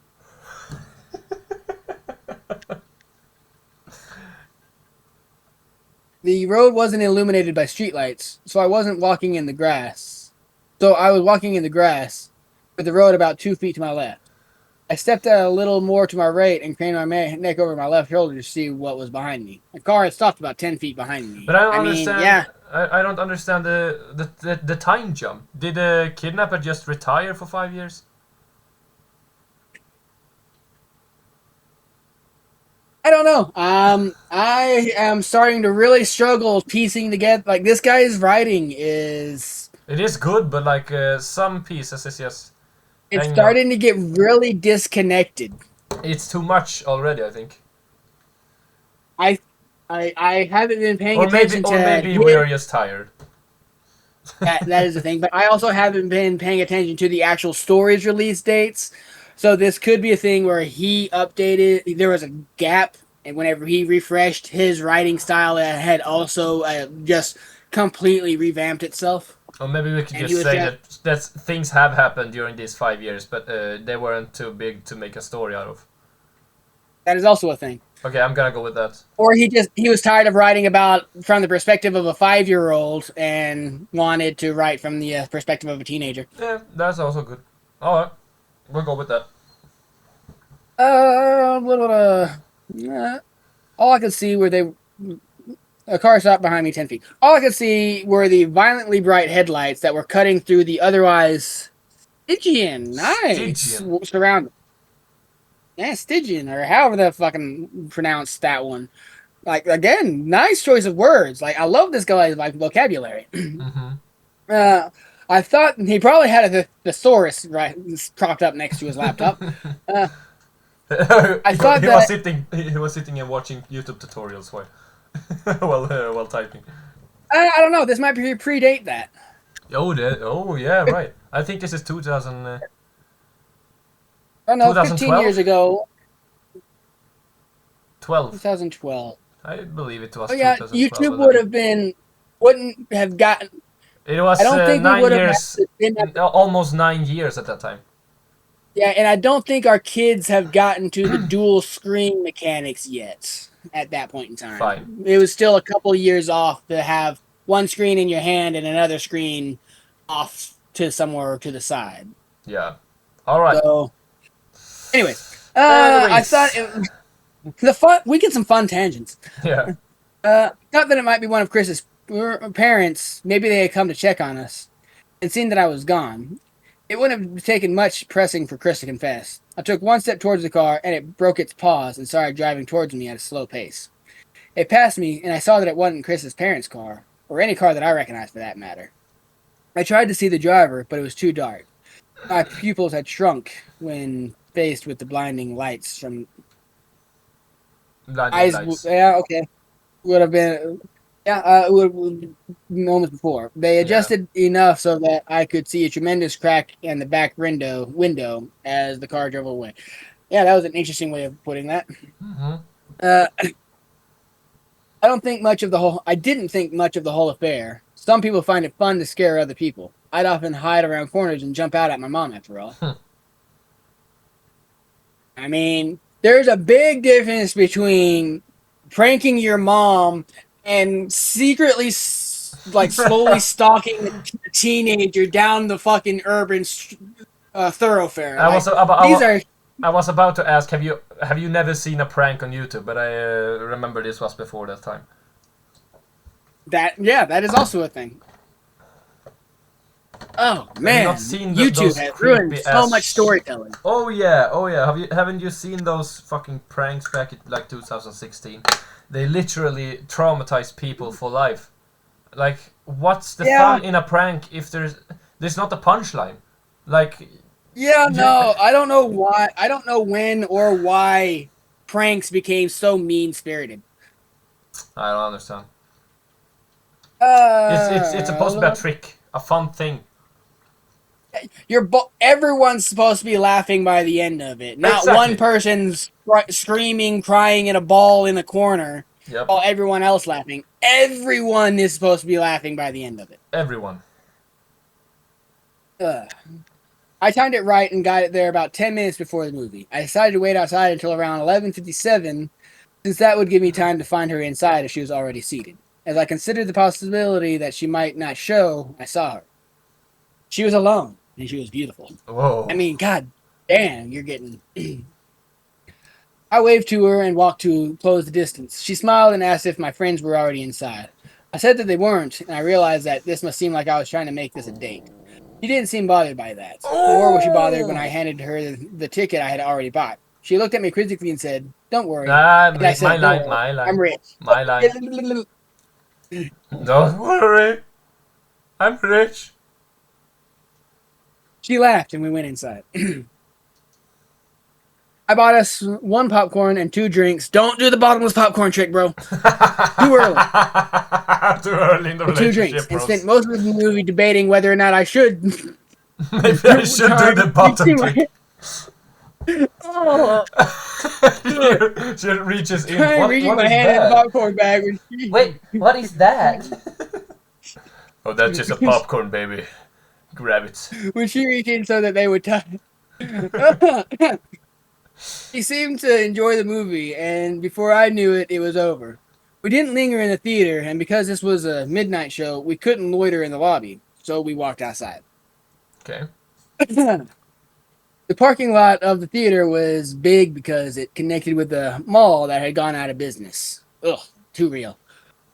The road wasn't illuminated by streetlights, so I wasn't walking in the grass. So I was walking in the grass, with the road about 2 feet to my left. I stepped out a little more to my right and craned my neck over my left shoulder to see what was behind me. The car had stopped about 10 feet behind me. But I don't mean, understand. yeah. I don't understand the time jump. Did the kidnapper just retire for 5 years? I don't know. I am starting to really struggle piecing together. Like, this guy's writing is... It is good, but like some pieces is just. It's hanging out. starting to get really disconnected. It's too much already, I think. I haven't been paying Or attention maybe to we are just tired. that is the thing. But I also haven't been paying attention to the actual story's release dates. So this could be a thing where he updated. There was a gap, and whenever he refreshed his writing style, it had also just completely revamped itself. Or maybe we could And he just was say just- that things have happened during these 5 years, but they weren't too big to make a story out of. That is also a thing. Okay, I'm gonna go with that. Or he was tired of writing about from the perspective of a 5-year-old and wanted to write from the perspective of a teenager. Yeah, that's also good. Alright, we'll go with that. All I could see were a car stopped behind me 10 feet. All I could see were the violently bright headlights that were cutting through the otherwise Stygian, Stygian. surrounding. Yeah, Stygian, or however the fucking pronounce that one. Like, again, nice choice of words. Like, I love this guy's like vocabulary. Mm-hmm. I thought he probably had a thesaurus right propped up next to his laptop. I thought he was sitting and watching YouTube tutorials while typing. I don't know. This might predate that. Oh yeah, right. I think this is 2000. I don't know. 15 2012? years ago. 12. 2012. I believe it was. Oh yeah, 2012, YouTube wouldn't have gotten. It was I don't think we 9 would have years, almost 9 years at that time. Yeah, and I don't think our kids have gotten to the dual screen mechanics yet. at that point in time. Fine. It was still a couple years off to have one screen in your hand and another screen off to somewhere to the side. Yeah. All right. So, anyways, I thought Anyways. we get some fun tangents. Yeah. Thought that it might be one of Chris's parents. Maybe they had come to check on us and seen that I was gone. It wouldn't have taken much pressing for Chris to confess. I took one step towards the car, and it broke its pause and started driving towards me at a slow pace. It passed me, and I saw that it wasn't Chris's parents' car, or any car that I recognized for that matter. I tried to see the driver, but it was too dark. My pupils had shrunk when faced with the blinding lights from Blinding eyes. lights. Yeah, okay. Would have been, yeah, moments before. They adjusted enough so that I could see a tremendous crack in the back window as the car drove away. Yeah, that was an interesting way of putting that. Mm-hmm. I didn't think much of the whole affair. Some people find it fun to scare other people. I'd often hide around corners and jump out at my mom after all. I mean, there's a big difference between pranking your mom and secretly, slowly stalking a teenager down the fucking urban thoroughfare. I was about to ask, have you never seen a prank on YouTube? But I remember this was before that time. That is also a thing. Oh man, not seen YouTube has ruined so much storytelling. Oh yeah. Haven't you seen those fucking pranks back in like 2016? They literally traumatize people for life. Like, what's the fun in a prank if there's not a punchline? Like, no, I don't know why. I don't know when or why pranks became so mean-spirited. I don't understand. It's supposed to be a trick, a fun thing. Everyone's supposed to be laughing by the end of it. Not one person's screaming, crying in a ball in a corner, while everyone else laughing. Everyone is supposed to be laughing by the end of it. Everyone. I timed it right and got it there about 10 minutes before the movie. I decided to wait outside until around 11:57, since that would give me time to find her inside if she was already seated. As I considered the possibility that she might not show, I saw her. She was alone, and she was beautiful. Whoa. I mean, god damn, you're getting... I waved to her and walked to close the distance. She smiled and asked if my friends were already inside. I said that they weren't, and I realized that this must seem like I was trying to make this a date. She didn't seem bothered by that, nor was she bothered when I handed her the ticket I had already bought. She looked at me critically and said, "Don't worry." And I said, my line. I'm rich. My line. Don't worry. I'm rich. She laughed and we went inside. I bought us one popcorn and 2 drinks. Don't do the bottomless popcorn trick, bro. Too early. Too early in the relationship, 2 drinks. bros. And spent most of the movie debating whether or not I should. Maybe I should do the bottom trick. Oh. She reaches in. Reaching my hand in the popcorn bag. Wait, what is that? Oh, that's just a popcorn, baby. Grab it. When she reached in so that they would touch. He seemed to enjoy the movie, and before I knew it, it was over. We didn't linger in the theater, and because this was a midnight show, we couldn't loiter in the lobby, so we walked outside. Okay. The parking lot of the theater was big because it connected with the mall that had gone out of business. Ugh, too real.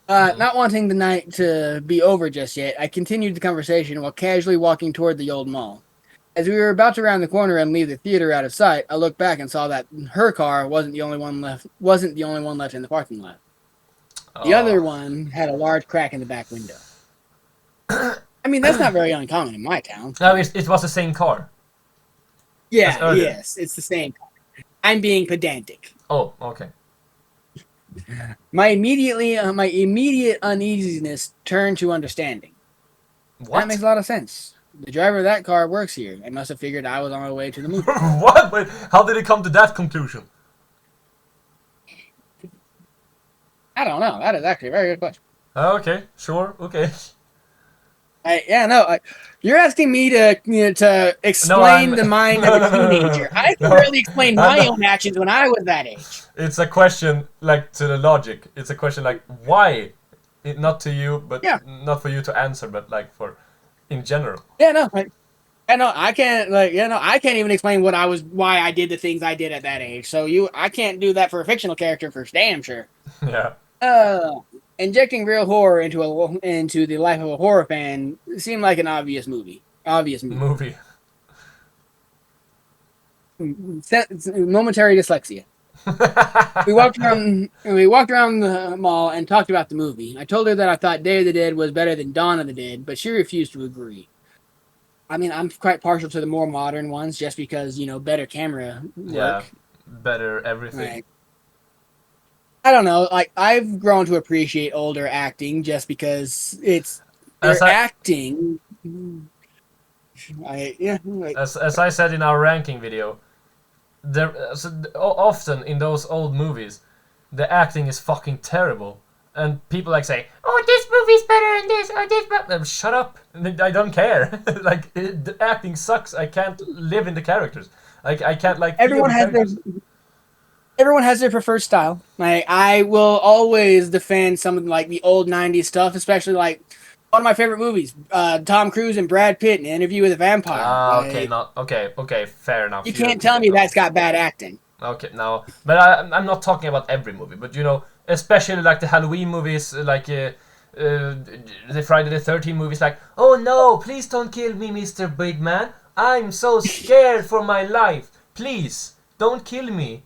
Not wanting the night to be over just yet, I continued the conversation while casually walking toward the old mall. As we were about to round the corner and leave the theater out of sight, I looked back and saw that her car wasn't the only one left in the parking lot. The other one had a large crack in the back window. I mean, that's not very uncommon in my town. No, it was the same car. Yeah, yes, it's the same car. I'm being pedantic. Oh, okay. My immediate uneasiness turned to understanding. What? That makes a lot of sense. The driver of that car works here. I must have figured I was on my way to the movie. What? Wait, how did it come to that conclusion? I don't know. That is actually a very good question. Okay, sure, okay. You're asking me to explain the mind of a teenager. I can barely explain my own actions when I was that age. It's a question like to the logic. It's a question like why, not to you, but Yeah. not for you to answer, but like for in general. Yeah, no, I can't I can't even explain why I did the things I did at that age. So I can't do that for a fictional character for damn sure. Yeah. Injecting real horror into the life of a horror fan seemed like an obvious movie. Movie. Momentary dyslexia. We walked around the mall and talked about the movie. I told her that I thought Day of the Dead was better than Dawn of the Dead, but she refused to agree. I mean, I'm quite partial to the more modern ones just because, better camera work. Yeah. Better everything. Right. I don't know. Like, I've grown to appreciate older acting just because they're acting. As I said in our ranking video, often in those old movies, the acting is fucking terrible, and people like say, "Oh, this movie's better than this," or this. Shut up! I don't care. Like the acting sucks. I can't live in the characters. Like I can't like. Everyone has their preferred style. Like, I will always defend some of like the old '90s stuff, especially like one of my favorite movies, Tom Cruise and Brad Pitt in Interview with a Vampire. Okay, fair enough. You can't tell me that's got bad acting. Okay, no, but I'm not talking about every movie, but especially like the Halloween movies, like the Friday the 13th movies, like, oh no, please don't kill me, Mr. Big Man. I'm so scared for my life. Please, don't kill me.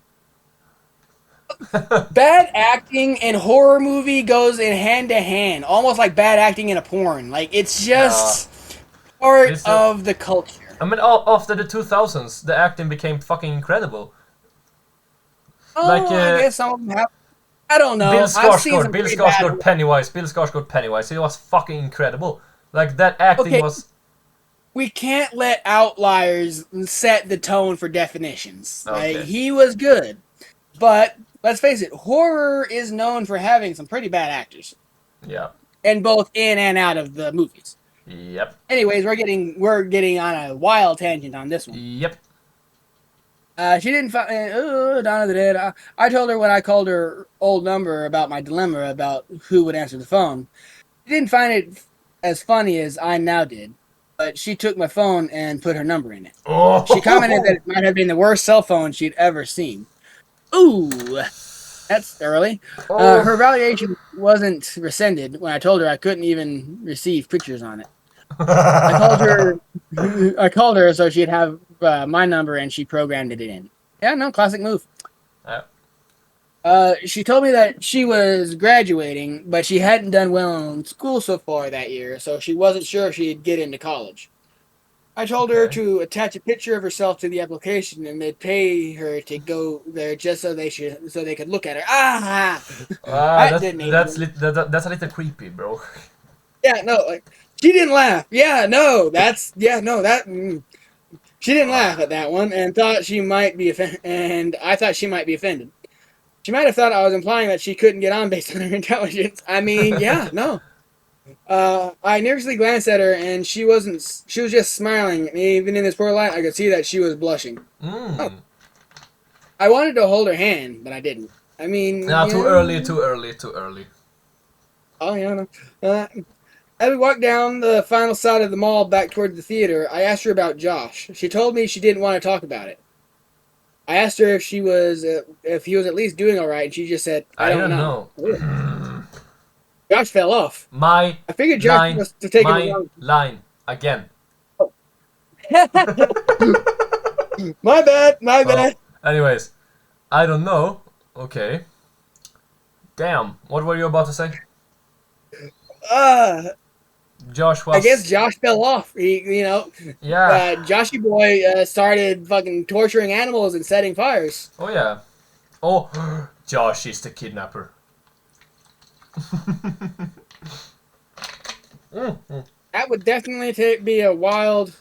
Bad acting in horror movie goes in hand to hand, almost like bad acting in a porn. Like, it's just part of the culture. I mean, after the 2000s, the acting became fucking incredible. I guess some of them have. I don't know. Bill Skarsgård, Pennywise. It was fucking incredible. Like, that acting was. We can't let outliers set the tone for definitions. Okay. Like, he was good, but let's face it, horror is known for having some pretty bad actors. Yeah. And both in and out of the movies. Yep. Anyways, we're getting on a wild tangent on this one. Yep. She didn't find Dawn of the Dead. I told her when I called her old number about my dilemma about who would answer the phone. She didn't find it as funny as I now did, but she took my phone and put her number in it. Oh. She commented that it might have been the worst cell phone she'd ever seen. Ooh, that's early. Her evaluation wasn't rescinded when I told her I couldn't even receive pictures on it. I called her so she'd have my number and she programmed it in. Yeah, no, classic move. She told me that she was graduating, but she hadn't done well in school so far that year, so she wasn't sure if she'd get into college. I told her to attach a picture of herself to the application, and they'd pay her to go there just so they could look at her. That's a little creepy, bro. Yeah, no, like, she didn't laugh. She didn't laugh at that one, and thought she might be offended. And I thought she might be offended. She might have thought I was implying that she couldn't get on based on her intelligence. I mean, yeah, no. I nervously glanced at her, and she was just smiling. Even in this poor light, I could see that she was blushing. Oh. I wanted to hold her hand, but I didn't. I mean... Too early. Oh, yeah, no. As we walked down the final side of the mall back toward the theater, I asked her about Josh. She told me she didn't want to talk about it. I asked her if he was at least doing all right, and she just said, I don't know. Josh fell off. I figured Josh must have taken it wrong. Line again. Oh. My bad. Anyways, I don't know. Okay. Damn. What were you about to say? Josh was. I guess Josh fell off. Yeah. Joshy boy started fucking torturing animals and setting fires. Oh yeah. Oh, Josh is the kidnapper. That would definitely be a wild.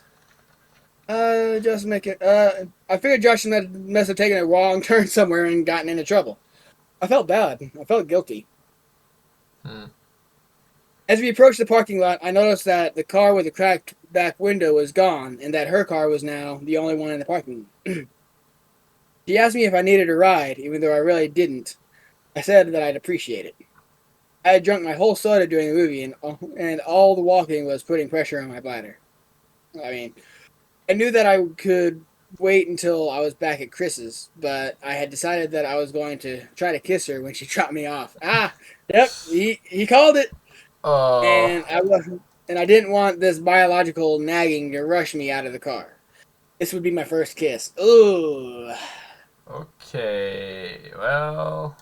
Just make it. I figured Josh must have taken a wrong turn somewhere and gotten into trouble. I felt bad. I felt guilty. As we approached the parking lot, I noticed that the car with the cracked back window was gone, and that her car was now the only one in the parking lot. She asked me if I needed a ride, even though I really didn't. I said that I'd appreciate it. I had drunk my whole soda during the movie, and all the walking was putting pressure on my bladder. I mean, I knew that I could wait until I was back at Chris's, but I had decided that I was going to try to kiss her when she dropped me off. Yep, he called it, Oh, and I didn't want this biological nagging to rush me out of the car. This would be my first kiss. Ooh. okay. Well,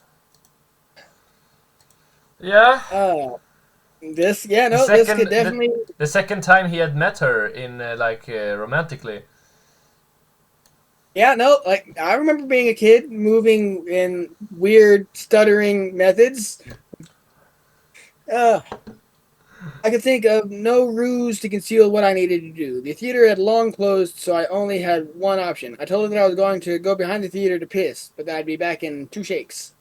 yeah. No, this Second, could definitely. the second time he had met her in romantically. Yeah, no, like I remember being a kid moving in weird stuttering methods. Uh, I could think of no ruse to conceal what I needed to do. The theater had long closed, so I only had one option. I told her that I was going to go behind the theater to piss, but that I'd be back in 2 shakes.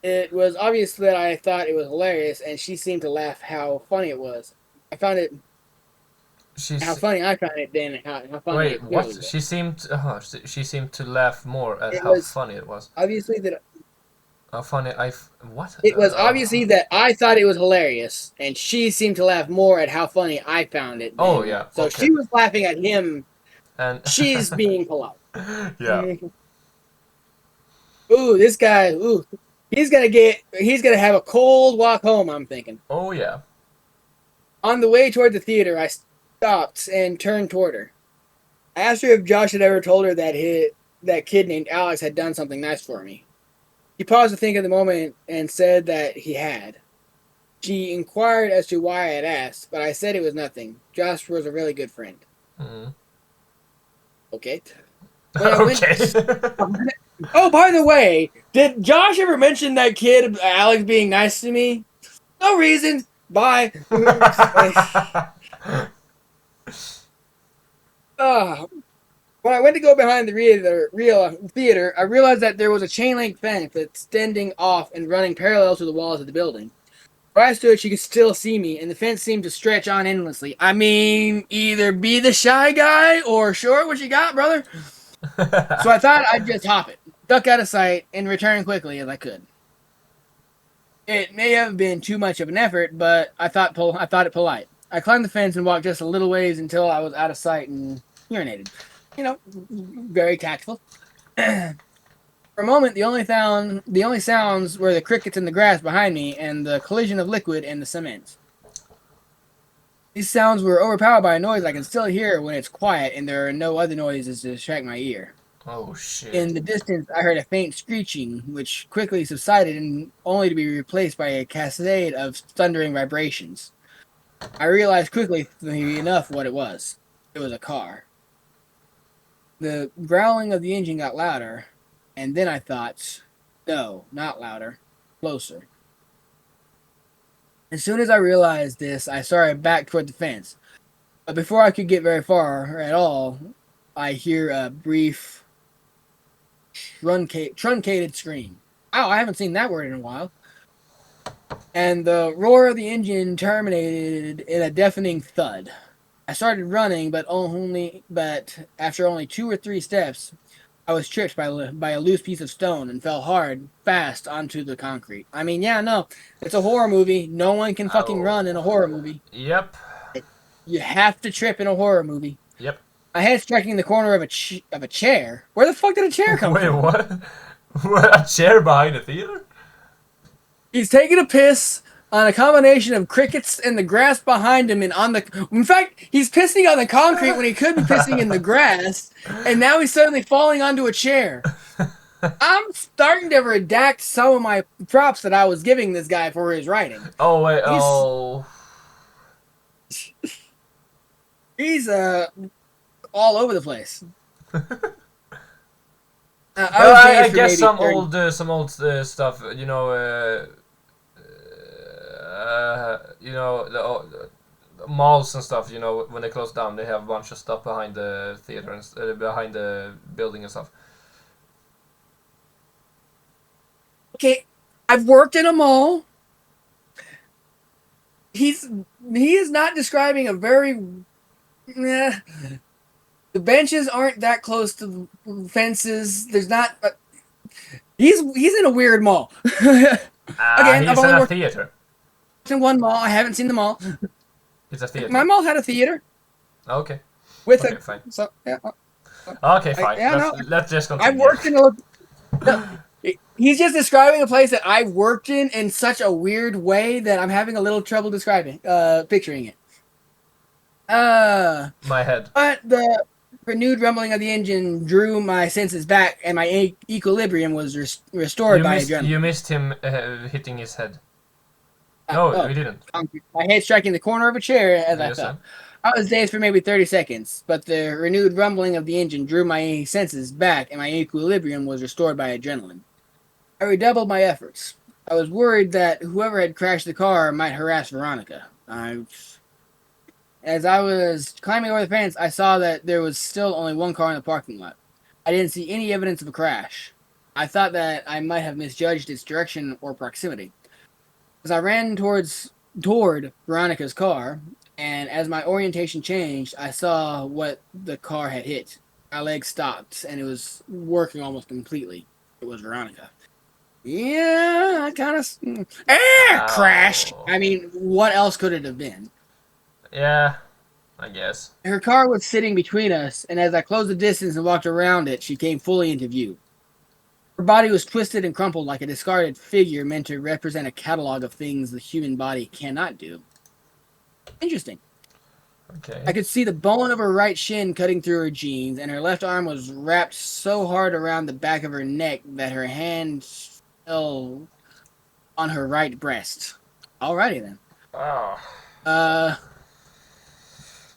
It was obvious that I thought it was hilarious, and she seemed to laugh how funny it was. I found it how She's funny I found it then, and how funny wait. it clearly What? was. She seemed to laugh more at It how was funny it was. obviously that How funny what? It was obviously that I thought it was hilarious, and she seemed to laugh more at how funny I found it Oh than. yeah. So Okay. she was laughing at him. And She's being polite. yeah. Ooh, this guy. Ooh, He's gonna have a cold walk home. I'm thinking. Oh yeah. On the way toward the theater, I stopped and turned toward her. I asked her if Josh had ever told her that kid named Alex had done something nice for me. He paused to think of the moment and said that he had. She inquired as to why I had asked, but I said it was nothing. Josh was a really good friend. Mm. Okay. When I went. Okay. Oh, by the way, did Josh ever mention that kid, Alex, being nice to me? No reason. Bye. When I went to go behind the theater, I realized that there was a chain link fence extending off and running parallel to the walls of the building. Where I stood, she could still see me, and the fence seemed to stretch on endlessly. I mean, either be the shy guy or show her what you got, brother. So I thought I'd just hop it, duck out of sight, and return quickly as I could. It may have been too much of an effort, but I thought it polite. I climbed the fence and walked just a little ways until I was out of sight and urinated. Very tactful. For a moment, the only sounds were the crickets in the grass behind me and the collision of liquid and the cement. These sounds were overpowered by a noise I can still hear when it's quiet and there are no other noises to distract my ear. Oh shit. In the distance, I heard a faint screeching, which quickly subsided and only to be replaced by a cascade of thundering vibrations. I realized quickly enough what it was. It was a car. The growling of the engine got louder, and then I thought, no, not louder, closer. As soon as I realized this, I started back toward the fence. But before I could get very far at all, I hear a brief, truncated scream. Wow, I haven't seen that word in a while. And the roar of the engine terminated in a deafening thud. I started running, but after only 2 or 3 steps, I was tripped by a loose piece of stone and fell fast onto the concrete. I mean, yeah, no, it's a horror movie. No one can fucking run in a horror movie. Yep. You have to trip in a horror movie. Yep. My head striking the corner of a chair. Where the fuck did a chair come Wait, from? what? What? A chair behind the theater? He's taking a piss on a combination of crickets and the grass behind him, In fact, he's pissing on the concrete when he could be pissing in the grass, and now he's suddenly falling onto a chair. I'm starting to redact some of my props that I was giving this guy for his writing. Oh wait. Oh. He's all over the place. Well, I for guess maybe some 30. old stuff. The malls and stuff. You know, when they close down, they have a bunch of stuff behind the theater and behind the building and stuff. Okay, I've worked in a mall. he is not describing a very. The benches aren't that close to the fences. There's not. He's in a weird mall. Again, I've He's only in a worked theater. in one mall. I haven't seen the mall. It's a theater. My mall had a theater Okay. with Okay, a. fine. So yeah, Okay, fine. yeah, no. Let's just I've continue. worked in a. No, he's just describing a place that I've worked in such a weird way that I'm having a little trouble describing, picturing it. My head. But the renewed rumbling of the engine drew my senses back, and my equilibrium was restored by adrenaline. You missed him hitting his head. No, we didn't. My head striking the corner of a chair as I Yes, fell. sir. I was dazed for maybe 30 seconds, but the renewed rumbling of the engine drew my senses back, and my equilibrium was restored by adrenaline. I redoubled my efforts. I was worried that whoever had crashed the car might harass Veronica. As I was climbing over the fence, I saw that there was still only one car in the parking lot. I didn't see any evidence of a crash. I thought that I might have misjudged its direction or proximity. As I ran toward Veronica's car, and as my orientation changed, I saw what the car had hit. My leg stopped, and it was working almost completely. It was Veronica. Yeah, I kind of... Crash! I mean, what else could it have been? Yeah, I guess. Her car was sitting between us, and as I closed the distance and walked around it, she came fully into view. Her body was twisted and crumpled like a discarded figure meant to represent a catalog of things the human body cannot do. Interesting. Okay. I could see the bone of her right shin cutting through her jeans, and her left arm was wrapped so hard around the back of her neck that her hand fell on her right breast. Alrighty then. Oh.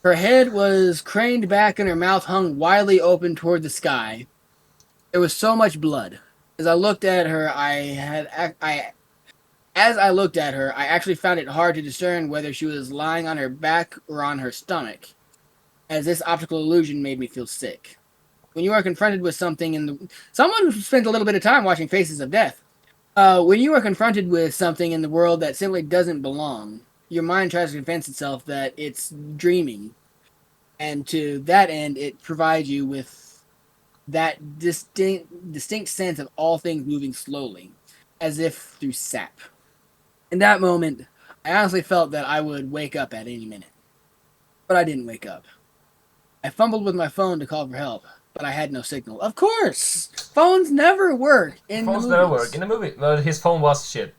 Her head was craned back and her mouth hung widely open toward the sky. There was so much blood. As I looked at her, I actually found it hard to discern whether she was lying on her back or on her stomach, as this optical illusion made me feel sick. When you are confronted with something someone spent a little bit of time watching Faces of Death. When you are confronted with something in the world that simply doesn't belong, your mind tries to convince itself that it's dreaming, and to that end, it provides you with that distinct sense of all things moving slowly, as if through sap. In that moment, I honestly felt that I would wake up at any minute. But I didn't wake up. I fumbled with my phone to call for help, but I had no signal. Of course! Phones never work in the movies. Phones never work in the movie. Well, his phone was shit.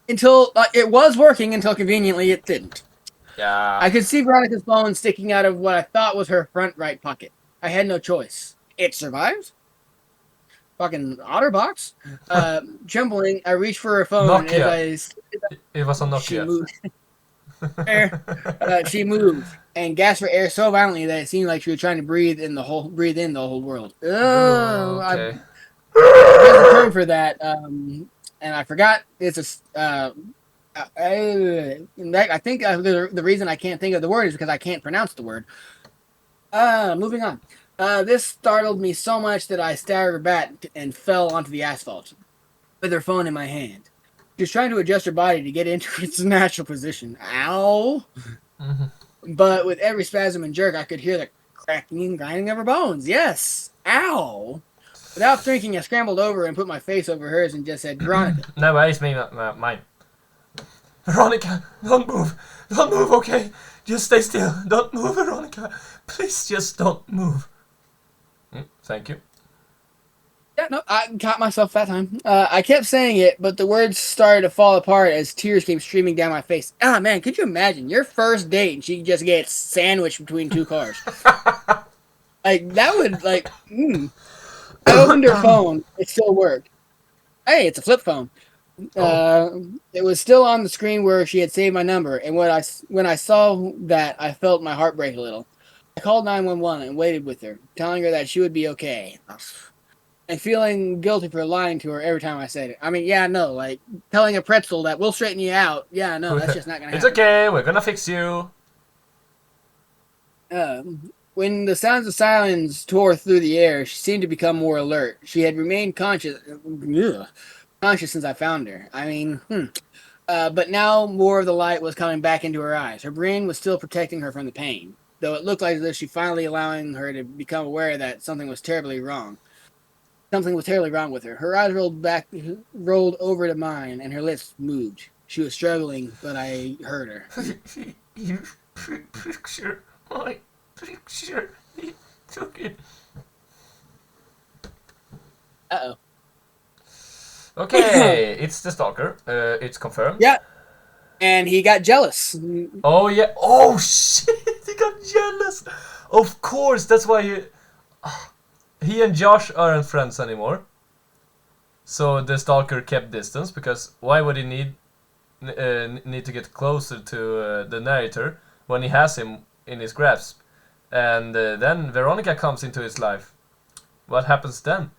Until, it was working until conveniently it didn't. Yeah. I could see Veronica's phone sticking out of what I thought was her front right pocket. I had no choice. It survived. Fucking OtterBox. Trembling, I reached for her phone Nokia. It was a Nokia. She moved. She moved and gasped for air so violently that it seemed like she was trying to breathe in the whole world. Oh, okay. There's a term for that, and I forgot. It's a. I think the reason I can't think of the word is because I can't pronounce the word. Moving on. This startled me so much that I staggered back and fell onto the asphalt with her phone in my hand. She was trying to adjust her body to get into its natural position. Ow! Mm-hmm. But with every spasm and jerk, I could hear the cracking and grinding of her bones. Yes! Ow! Without thinking, I scrambled over and put my face over hers and just said, Veronica. No, it's me, mine. Veronica, don't move. Don't move, okay? Just stay still. Don't move, Veronica. Please just don't move. Thank you. Yeah, no, I caught myself that time. I kept saying it, but the words started to fall apart as tears came streaming down my face. Ah, man, could you imagine? Your first date and she just gets sandwiched between two cars. Like, that would, I opened her phone. It still worked. Hey, it's a flip phone. It was still on the screen where she had saved my number, and when I saw that, I felt my heart break a little. I called 911 and waited with her, telling her that she would be okay, and feeling guilty for lying to her every time I said it. I mean, yeah, no, like telling a pretzel that we'll straighten you out. Yeah, no, that's just not gonna happen. It's okay, we're gonna fix you. When the sounds of sirens tore through the air, she seemed to become more alert. She had remained conscious since I found her. I mean, But now more of the light was coming back into her eyes. Her brain was still protecting her from the pain, though it looked like as if she finally allowing her to become aware that something was terribly wrong. Something was terribly wrong with her. Her eyes rolled over to mine, and her lips moved. She was struggling, but I heard her. You picture my picture. He took it. Uh-oh. Okay, it's the stalker. It's confirmed. Yeah. And he got jealous. Oh yeah. Oh shit! He got jealous. Of course, that's why he and Josh aren't friends anymore. So the stalker kept distance because why would he need to get closer to the narrator when he has him in his grasp? And then Veronica comes into his life. What happens then?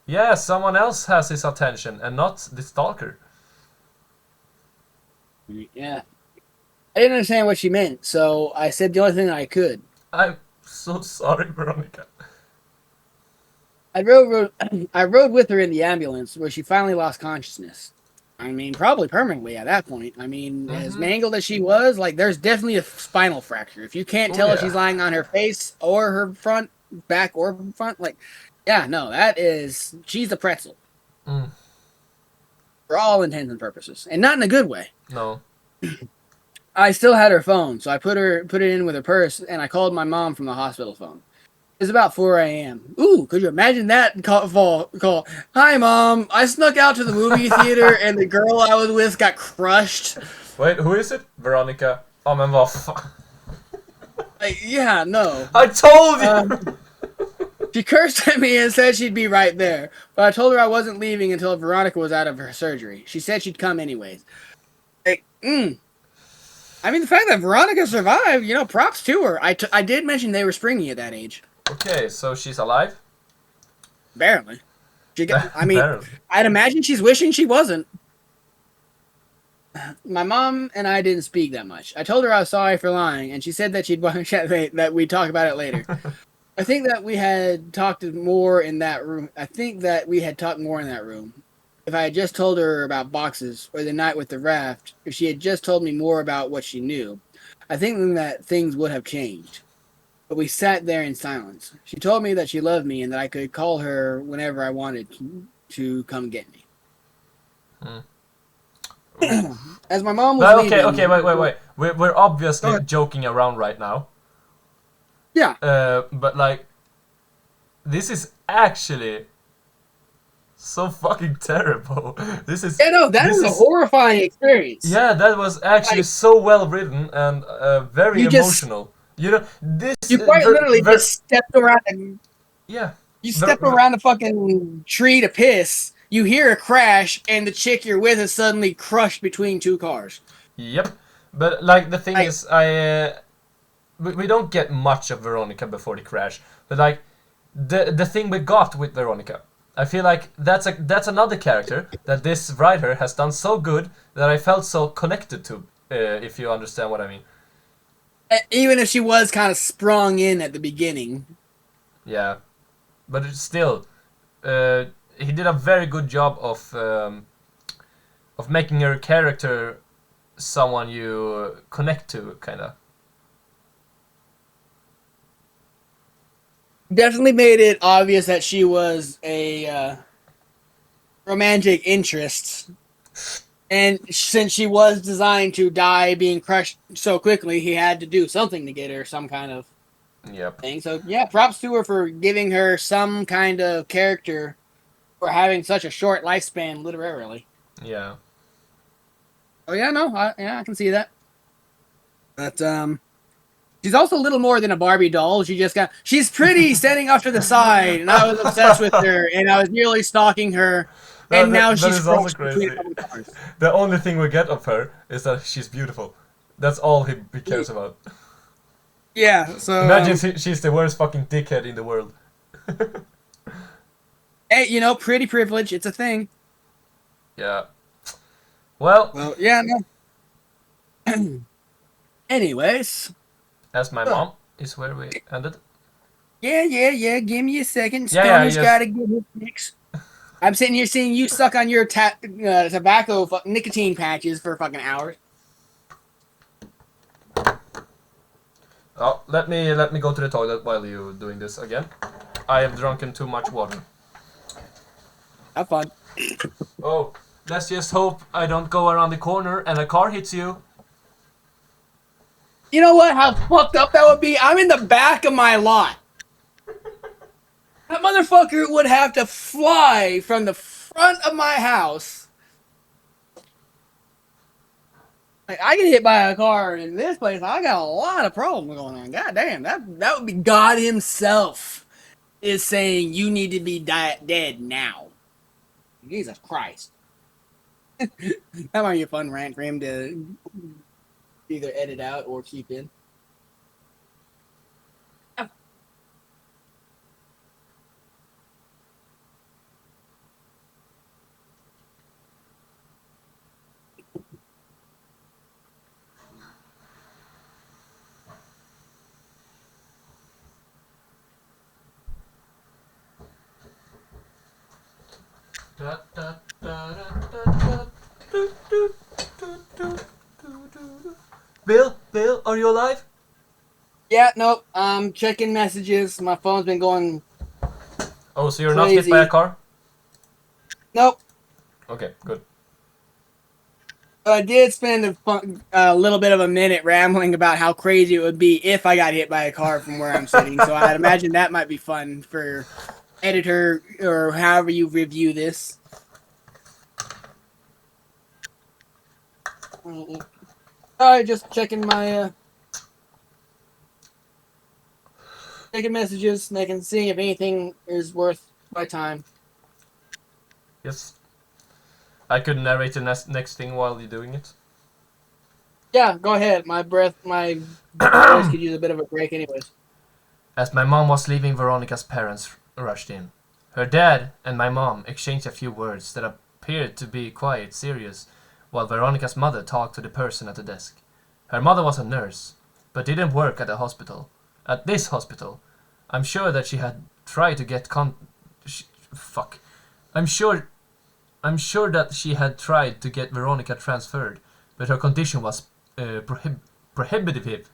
Yeah, someone else has his attention and not the stalker. Yeah. I didn't understand what she meant, so I said the only thing I could. I'm so sorry, Veronica. I rode with her in the ambulance where she finally lost consciousness. I mean, probably permanently at that point. I mean, as mangled as she was, like, there's definitely a spinal fracture. If you can't tell if she's lying on her face or her back or front, like, yeah, no, she's a pretzel. Mm. For all intents and purposes. And not in a good way. No. I still had her phone, so I put it in with her purse, and I called my mom from the hospital phone. It was about 4 a.m. Ooh, could you imagine that call? Hi, Mom. I snuck out to the movie theater, and the girl I was with got crushed. Wait, who is it? Veronica. Oh, men vad fan. Yeah, no. I told you! She cursed at me and said she'd be right there, but I told her I wasn't leaving until Veronica was out of her surgery. She said she'd come anyways. I mean, the fact that Veronica survived, props to her. I did mention they were springy at that age. Okay, so she's alive? Barely. Barely. I'd imagine she's wishing she wasn't. My mom and I didn't speak that much. I told her I was sorry for lying, and she said that that we'd talk about it later. I think that we had talked more in that room. If I had just told her about boxes or the night with the raft, if she had just told me more about what she knew, I think that things would have changed. But we sat there in silence. She told me that she loved me and that I could call her whenever I wanted to come get me. As my mom was leaving... Okay, wait. We're obviously joking around right now. Yeah. But, like, this is actually so fucking terrible. This is... Yeah, no, that is a horrifying experience. Yeah, that was actually so well written and very emotional. This... You quite literally just stepped around and... Yeah. You step around a fucking tree to piss, you hear a crash, and the chick you're with is suddenly crushed between two cars. Yep. But, like, the thing is, we don't get much of Veronica before the crash. But, like, the thing we got with Veronica, I feel like that's another character that this writer has done so good that I felt so connected to, if you understand what I mean. Even if she was kind of sprung in at the beginning. Yeah. But it's still, he did a very good job of making her character someone you connect to, kind of. Definitely made it obvious that she was a romantic interest. And since she was designed to die being crushed so quickly, he had to do something to get her some kind of thing. So, yeah, props to her for giving her some kind of character for having such a short lifespan, literally. Yeah. Oh, yeah, no, I can see that. But, she's also a little more than a Barbie doll. She's pretty standing off to the side, and I was obsessed with her, and I was nearly stalking her, and now she's crushed between other cars. The only thing we get of her is that she's beautiful. That's all he cares about. Yeah, so... Imagine she's the worst fucking dickhead in the world. Hey, pretty privilege, it's a thing. Yeah. Well, yeah, no. Anyways... As my mom is where we ended. Yeah. Give me a second. Yeah, Stoner's gotta get his fix. I'm sitting here seeing you suck on your tobacco nicotine patches for fucking hours. Oh, let me go to the toilet while you're doing this again. I have drunken too much water. Have fun. Oh, let's just hope I don't go around the corner and a car hits you. You know what? How fucked up that would be? I'm in the back of my lot. That motherfucker would have to fly from the front of my house. Like, I get hit by a car in this place. I got a lot of problems going on. God damn, that would be God Himself is saying you need to be dead now. Jesus Christ. That might be a fun rant for him to either edit out or keep in. Bill, are you alive? Yeah, nope. I'm checking messages. My phone's been going Oh, so you're not hit crazy. by a car? Nope. Okay, good. I did spend a little bit of a minute rambling about how crazy it would be if I got hit by a car from where I'm sitting. So I'd imagine that might be fun for editor or however you review this. Alright, just checking my checking messages, seeing if anything is worth my time. Yes. I could narrate the next thing while you're doing it. Yeah, go ahead. My voice could use a bit of a break, anyways. As my mom was leaving, Veronica's parents rushed in. Her dad and my mom exchanged a few words that appeared to be quite serious, while Veronica's mother talked to the person at the desk. Her mother was a nurse, but didn't work at the hospital. At this hospital. I'm sure that she had tried to get fuck. I'm sure that she had tried to get Veronica transferred, but her condition was prohibitive.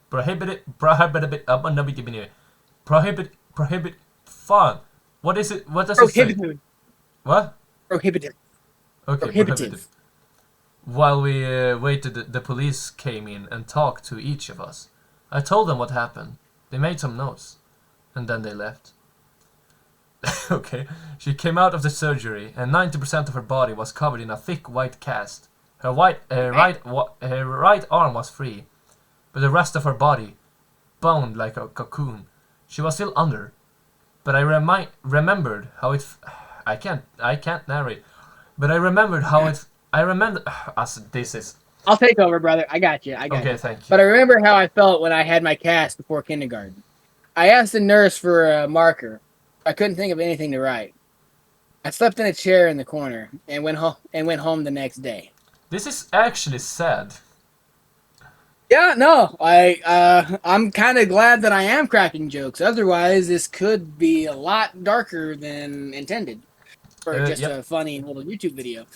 Fun. What is it? What does it say? Prohibitive. What? Prohibitive. Okay, prohibitive. While we waited, the police came in and talked to each of us. I told them what happened. They made some notes, and then they left. Okay. She came out of the surgery, and 90% of her body was covered in a thick white cast. Her right arm was free, but the rest of her body bound like a cocoon. She was still under, but I remembered how it. I can't narrate, but I remembered how it. I remember. This is. I'll take over, brother. I got you. Okay, thank you. But I remember how I felt when I had my cast before kindergarten. I asked the nurse for a marker. I couldn't think of anything to write. I slept in a chair in the corner and went home the next day. This is actually sad. Yeah, no, I'm kind of glad that I am cracking jokes. Otherwise, this could be a lot darker than intended for just a funny little YouTube video.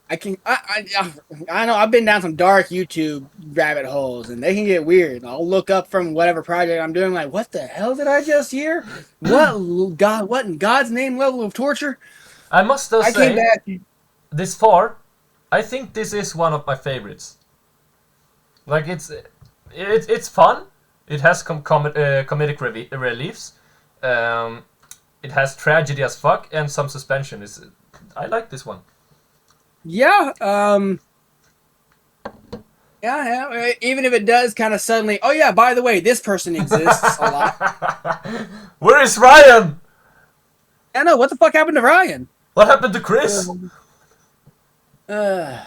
I know I've been down some dark YouTube rabbit holes, and they can get weird. I'll look up from whatever project I'm doing, like, what the hell did I just hear? What in God's name level of torture? I must though say, came back. This far, I think this is one of my favorites. Like it's fun. It has comedic reliefs. It has tragedy as fuck and some suspension. I like this one. Yeah, yeah, even if it does kind of suddenly, oh yeah, by the way, this person exists a lot. Where is Ryan? I know, what the fuck happened to Ryan? What happened to Chris? I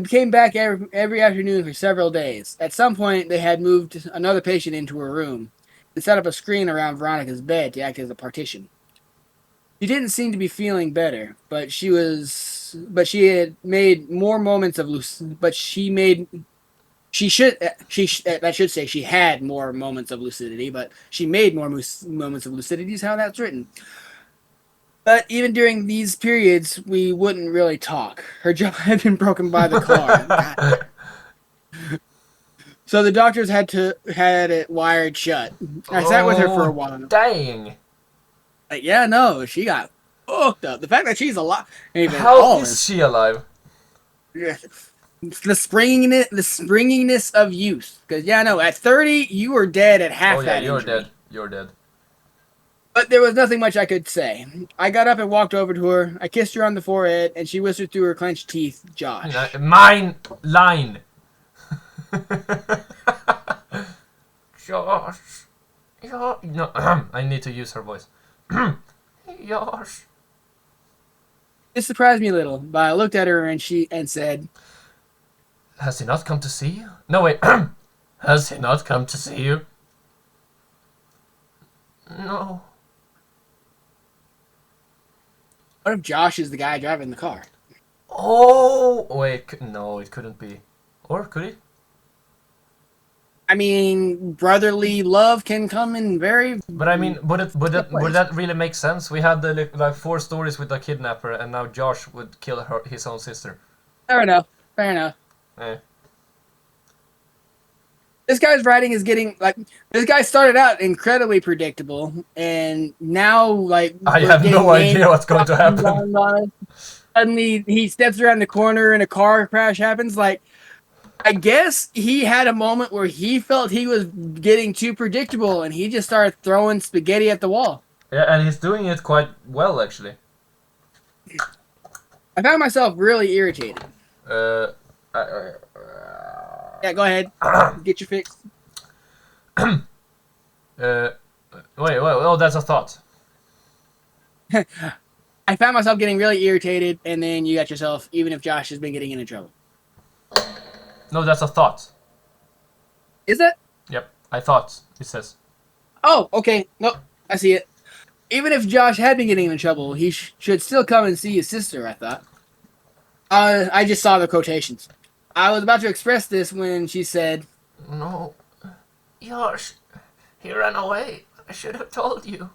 came back every afternoon for several days. At some point, they had moved another patient into her room and set up a screen around Veronica's bed to act as a partition. She didn't seem to be feeling better, but she had made more moments of That should say she had more moments of lucidity, but she made more moments of lucidity is how that's written. But even during these periods, we wouldn't really talk. Her jaw had been broken by the car. God. So the doctors had it wired shut. I sat with her for a while. Dang. Like, yeah, no, she got fucked up. The fact that she's alive, How is she alive? The springiness of youth. Because yeah, no, at 30 you were dead at half that you're injury. dead. You're dead. But there was nothing much I could say. I got up and walked over to her. I kissed her on the forehead, and she whispered through her clenched teeth, "Josh." Mine line. Josh. No, I need to use her voice. Josh. It surprised me a little, but I looked at her and said, "Has he not come to see you?" No, wait. Has he not come to see you? No. "What if Josh is the guy driving the car?" Oh, wait. No, it couldn't be. Or could it? I mean, brotherly love can come in very. But I mean, would that really make sense? We had the like 4 stories with the kidnapper, and now Josh would kill his own sister. Fair enough. Eh. This guy's writing is getting like this guy started out incredibly predictable, and now like I have no idea what's going to happen. Suddenly, he steps around the corner and a car crash happens. Like, I guess he had a moment where he felt he was getting too predictable, and he just started throwing spaghetti at the wall. Yeah, and he's doing it quite well, actually. I found myself really irritated. Yeah, go ahead. Get your fix. Wait, oh, that's a thought. I found myself getting really irritated, and then you got yourself, even if Josh has been getting into trouble. No, that's a thought. Is it? Yep, I thought, it says. Oh, okay. Nope, I see it. Even if Josh had been getting into trouble, he should still come and see his sister, I thought. I just saw the quotations. I was about to express this when she said, No. Josh, he ran away. I should have told you.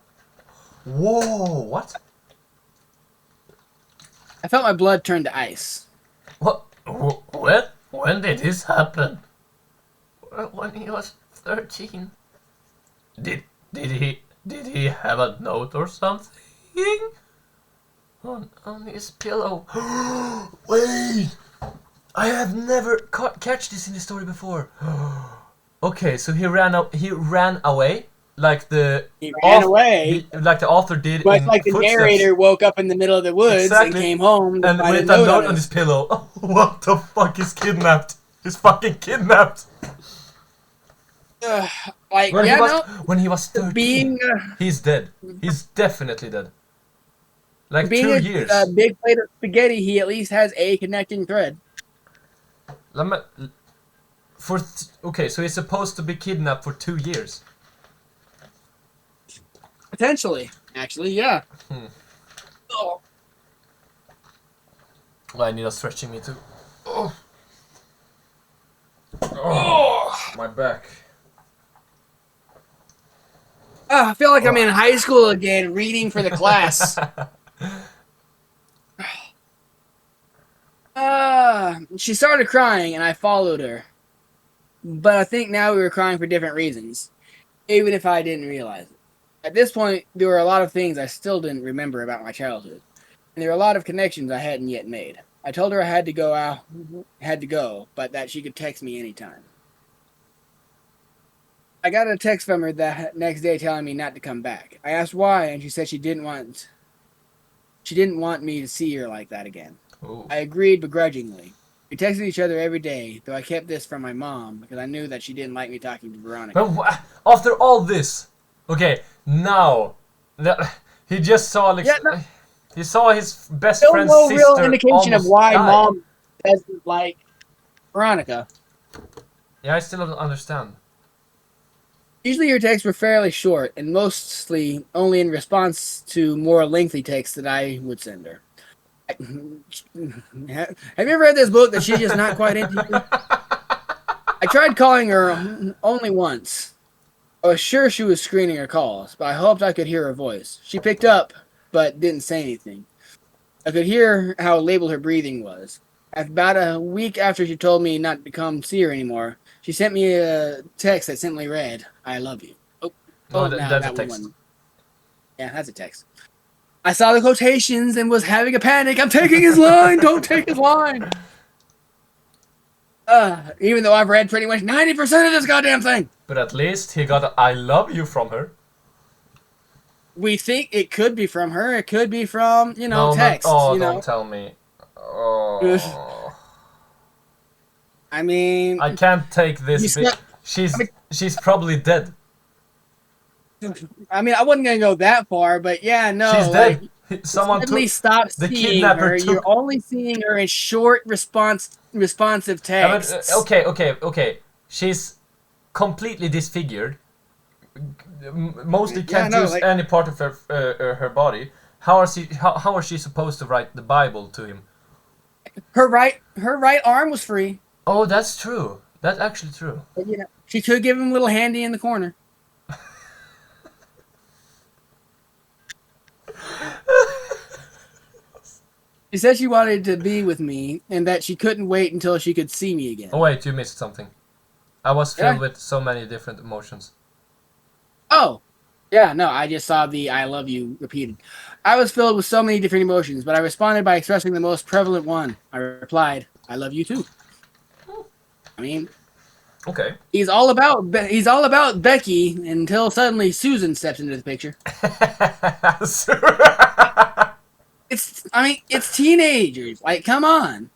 Whoa, what? I felt my blood turn to ice. What? When did this happen? When he was 13. Did he have a note or something? On his pillow. Wait! I have never catch this in the story before. Okay, so he ran away, like the He ran away, like the author did. but in like the Footsteps. narrator woke up in the middle of the woods Exactly. and came home and with a note on his pillow. What the fuck? He's kidnapped. He's fucking kidnapped. When he was 13, he's dead. He's definitely dead. Like being 2 years. a big plate of spaghetti, he at least has a connecting thread. Okay, so he's supposed to be kidnapped for 2 years. Potentially, actually, yeah. Oh. Well, I need a stretching me too. Oh, my back. I feel like I'm in high school again, reading for the class. She started crying, and I followed her. But I think now we were crying for different reasons, even if I didn't realize it. At this point, there were a lot of things I still didn't remember about my childhood, and there were a lot of connections I hadn't yet made. I told her I had to go, but that she could text me anytime. I got a text from her that next day telling me not to come back. I asked why, and she said she didn't want me to see her like that again. Ooh. I agreed begrudgingly. We texted each other every day, though I kept this from my mom because I knew that she didn't like me talking to Veronica. But after all this, okay, now he just saw he saw his best friend's sister. Still no real indication of why die. mom doesn't like Veronica. Yeah, I still don't understand. Usually her texts were fairly short, and mostly only in response to more lengthy texts that I would send her. Have you ever read this book that she's just not quite into? I tried calling her only once. I was sure she was screening her calls, but I hoped I could hear her voice. She picked up, but didn't say anything. I could hear how labeled her breathing was. About a week after she told me not to come see her anymore, she sent me a text that simply read, "I love you." No, No, that's a that one text. wasn't. Yeah, that's a text. I saw the quotations and was having a panic. I'm taking his line. Don't take his line. Even though I've read pretty much 90% of this goddamn thing. But at least he got a "I love you" from her. We think it could be from her. It could be from, No, not. texts, Oh, don't tell me. Oh. I mean, I can't take this bit. She's probably dead. I wasn't gonna go that far, but yeah, no, She's dead. Like, Someone suddenly took stop the seeing kidnapper her. took. You're only seeing her in short responsive Yeah, but, texts. okay. She's completely disfigured. Mostly can't use any part of her body. How are she supposed to write the Bible to him? Her right arm was free. Oh, that's true. That's actually true. But, she could give him a little handy in the corner. She said she wanted to be with me and that she couldn't wait until she could see me again. Oh wait, you missed something. I was filled with so many different emotions. Oh, yeah, no, I just saw the "I love you" repeated. I was filled with so many different emotions, but I responded by expressing the most prevalent one. I replied, "I love you too." I mean, okay. He's all about Becky until suddenly Susan steps into the picture. It's teenagers. Like, come on.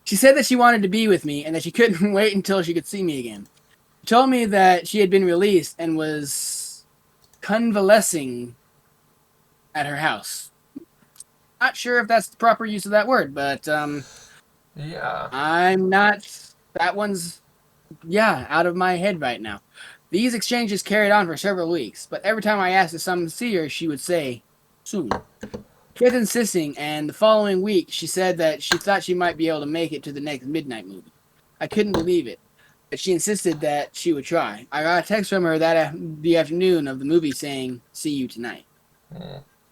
She said that she wanted to be with me and that she couldn't wait until she could see me again. She told me that she had been released and was convalescing at her house. Not sure if that's the proper use of that word, but yeah. I'm not. That one's out of my head right now. These exchanges carried on for several weeks, but every time I asked to come see her, she would say, "Soon." She kept insisting, and the following week, she said that she thought she might be able to make it to the next midnight movie. I couldn't believe it, but she insisted that she would try. I got a text from her the afternoon of the movie saying, "See you tonight."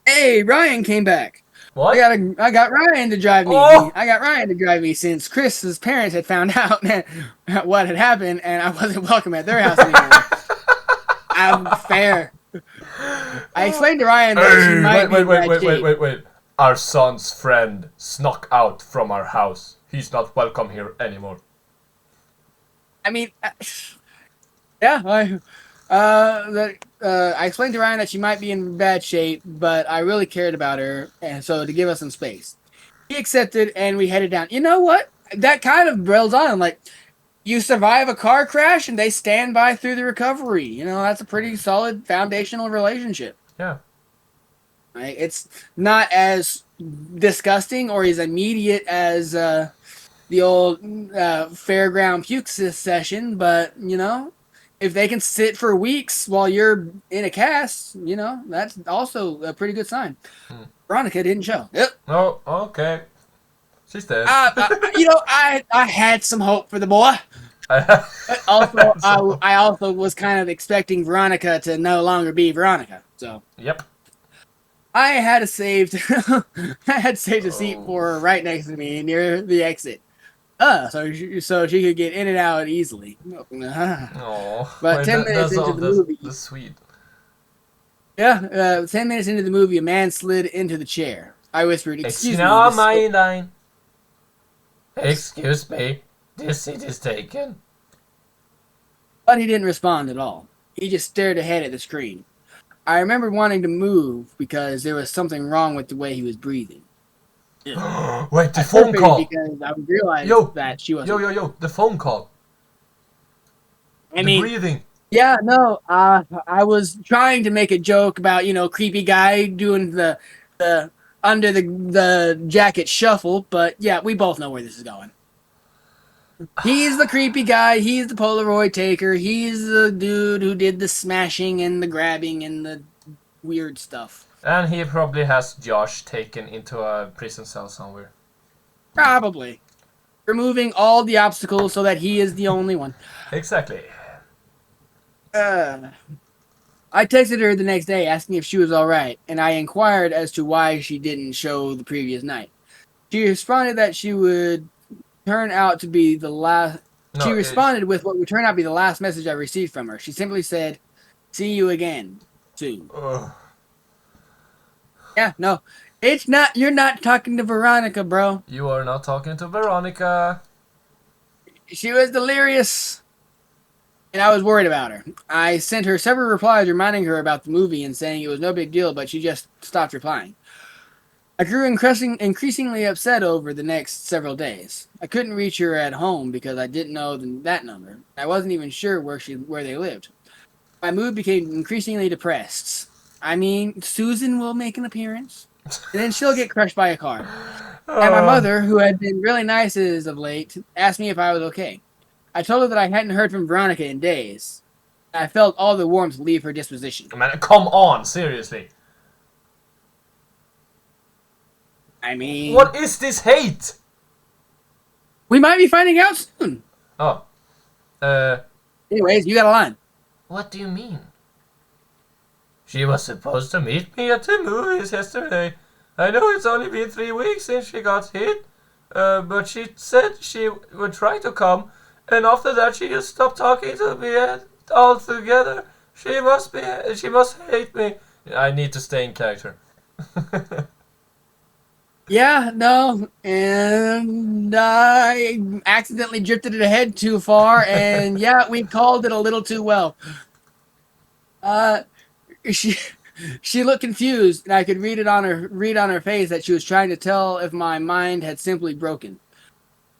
Hey, Ryan came back. What? I got Ryan to drive me. Oh! I got Ryan to drive me since Chris's parents had found out what had happened, and I wasn't welcome at their house anymore. I'm fair. I explained to Ryan that she might wait. Our son's friend snuck out from our house. He's not welcome here anymore. I explained to Ryan that she might be in bad shape, but I really cared about her, and so to give us some space. He accepted, and we headed down. You know what? That kind of builds on. Like, you survive a car crash, and they stand by through the recovery. That's a pretty solid foundational relationship. Yeah. Right? It's not as disgusting or as immediate as the old fairground puke session, but, if they can sit for weeks while you're in a cast, that's also a pretty good sign. Veronica didn't show. Yep. Oh, okay. She's dead. I had some hope for the boy. But also, I also was kind of expecting Veronica to no longer be Veronica. So. Yep. I had saved a seat for her right next to me near the exit. So she could get in and out easily. Oh, but 10 minutes into the movie, that's sweet. Yeah, 10 minutes into the movie, a man slid into the chair. I whispered, "Excuse me." Not my line. Excuse me, this seat is taken. But he didn't respond at all. He just stared ahead at the screen. I remember wanting to move because there was something wrong with the way he was breathing. Wait, the phone call. Because I realized that she was. Yo, the phone call. The breathing. Yeah, no. I was trying to make a joke about creepy guy doing the under the jacket shuffle, but yeah, we both know where this is going. He's the creepy guy. He's the Polaroid taker. He's the dude who did the smashing and the grabbing and the weird stuff. And he probably has Josh taken into a prison cell somewhere. Probably. removing all the obstacles so that he is the only one. Exactly. I texted her the next day asking if she was all right, and I inquired as to why she didn't show the previous night. She responded that she would turn out to be the last. She No, responded with what would turn out to be the last message I received from her. She simply said, "See you again soon." Yeah, no, it's not. You're not talking to Veronica, bro. you are not talking to Veronica. She was delirious, and I was worried about her. I sent her several replies reminding her about the movie and saying it was no big deal, but she just stopped replying. I grew increasingly upset over the next several days. I couldn't reach her at home because I didn't know that number. I wasn't even sure where they lived. My mood became increasingly depressed. I mean, Susan will make an appearance, and then she'll get crushed by a car. And my mother, who had been really nice as of late, asked me if I was okay. I told her that I hadn't heard from Veronica in days. I felt all the warmth leave her disposition. Man, come on, seriously. I mean, What is this hate? we might be finding out soon. Oh. Anyways, you got a line. What do you mean? She was supposed to meet me at the movies yesterday. I know it's only been 3 weeks since she got hit, but she said she would try to come, and after that she just stopped talking to me altogether. She must hate me. I need to stay in character. Yeah, no, and I accidentally drifted it ahead too far, and yeah, we called it a little too well. She she looked confused, and I could read on her face that she was trying to tell if my mind had simply broken.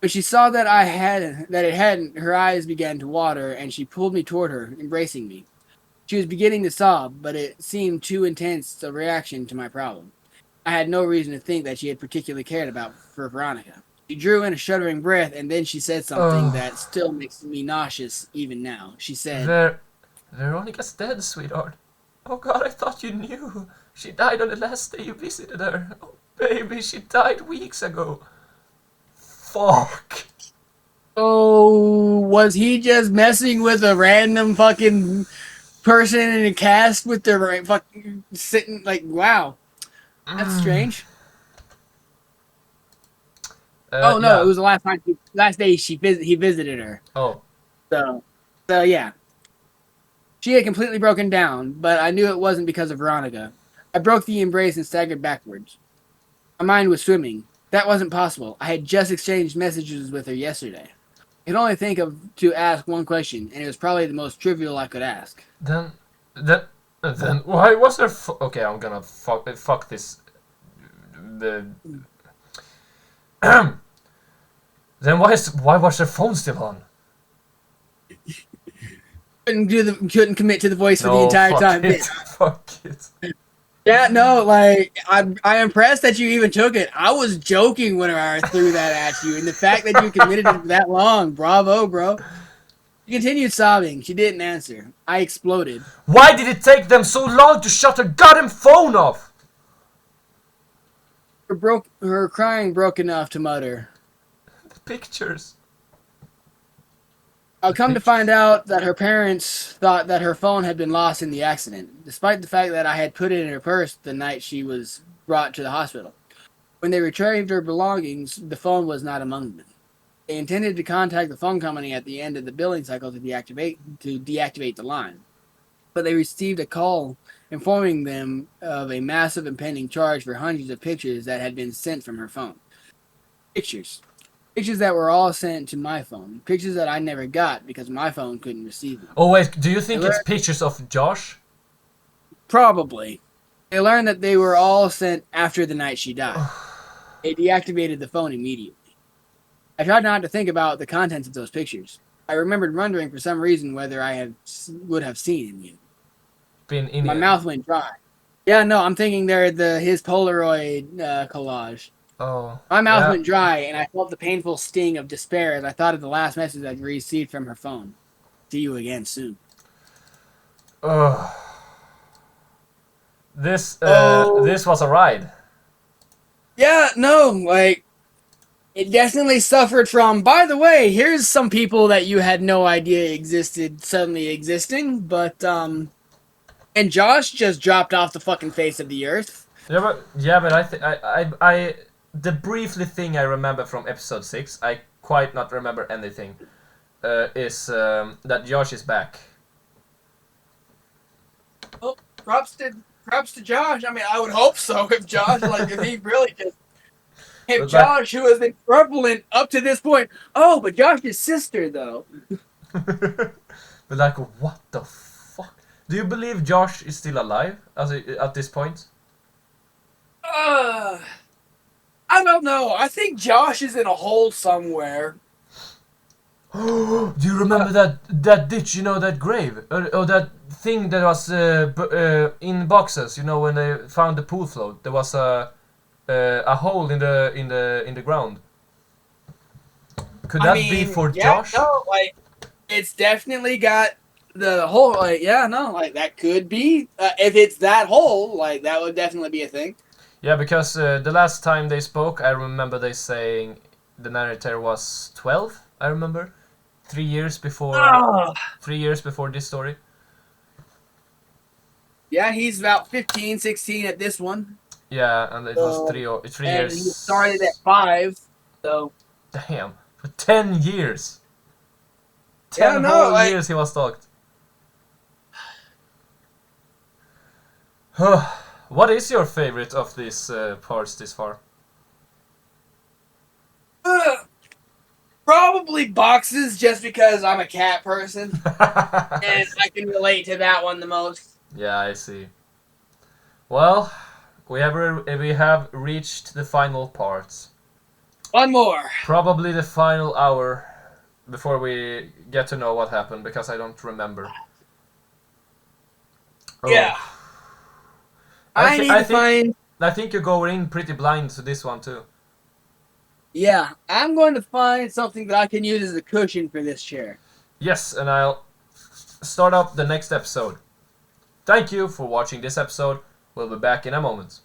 But she saw that it hadn't. Her eyes began to water, and she pulled me toward her, embracing me. She was beginning to sob, but it seemed too intense a reaction to my problem. I had no reason to think that she had particularly cared for Veronica. She drew in a shuddering breath, and then she said something that still makes me nauseous even now. She said, Veronica's dead, sweetheart. Oh God, I thought you knew. She died on the last day you visited her. Oh baby, she died weeks ago. Fuck. "Oh, was he just messing with a random fucking person in a cast with their fucking sitting like, wow, that's strange." Oh no, Yeah. it was the last day he visited her. Oh. So yeah. She had completely broken down, but I knew it wasn't because of Veronica. I broke the embrace and staggered backwards. My mind was swimming. That wasn't possible. I had just exchanged messages with her yesterday. I could only think to ask one question, and it was probably the most trivial I could ask. Then why was there? Okay, I'm gonna fuck this. The. Then why was her phone still on? Couldn't commit to the voice for the entire time. Fuck it. Yeah, no, like I'm impressed that you even took it. I was joking when I threw that at you, and the fact that you committed it for that long, bravo, bro. She continued sobbing. She didn't answer. I exploded. Why did it take them so long to shut her goddamn phone off? Her crying broke enough to mutter, The pictures. I'll come to find out that her parents thought that her phone had been lost in the accident, despite the fact that I had put it in her purse the night she was brought to the hospital. When they retrieved her belongings, the phone was not among them. They intended to contact the phone company at the end of the billing cycle to deactivate the line, but they received a call informing them of a massive impending charge for hundreds of pictures that had been sent from her phone. Pictures that were all sent to my phone. Pictures that I never got because my phone couldn't receive them. Oh wait, do you think it's pictures of Josh? Probably. They learned that they were all sent after the night she died. They deactivated the phone immediately. I tried not to think about the contents of those pictures. I remembered wondering for some reason whether I would have seen any. My mouth went dry. Yeah, no, I'm thinking they're his Polaroid collage. Oh. My mouth went dry, and I felt the painful sting of despair as I thought of the last message I'd received from her phone. See you again soon. This was a ride. Yeah, no, like It definitely suffered from, by the way, here's some people that you had no idea existed suddenly existing, but, and Josh just dropped off the fucking face of the earth. Yeah, but the briefly thing I remember from episode 6, I quite not remember anything, is that Josh is back. Well, props to Josh. I mean, I would hope so. If Josh, like, if he really just, if But like, Josh, who has been prevalent up to this point, oh, but Josh's sister though. but like, what the fuck? Do you believe Josh is still alive at this point? Uh, I don't know. I think Josh is in a hole somewhere. Do you remember that ditch? You know, that grave, or that thing that was in boxes. You know, when they found the pool float, there was a hole in the ground. Could that be for Josh? No, like it's definitely got the hole. Like, yeah, no, like that could be. If it's that hole, like that would definitely be a thing. Yeah, because the last time they spoke, I remember they saying the narrator was 12. I remember 3 years before. Oh. 3 years before this story. Yeah, he's about 15, 16 at this one. Yeah, and it was 3 and years. He started at 5, so. Damn, for 10 years. 10 whole years he was stalked. What is your favorite of these parts this far? Probably boxes, just because I'm a cat person, and I can relate to that one the most. Yeah, I see. Well, we have reached the final parts. One more. Probably the final hour before we get to know what happened, because I don't remember. Yeah. I think you go in pretty blind to this one too. Yeah, I'm going to find something that I can use as a cushion for this chair. Yes, and I'll start up the next episode. Thank you for watching this episode. We'll be back in a moment.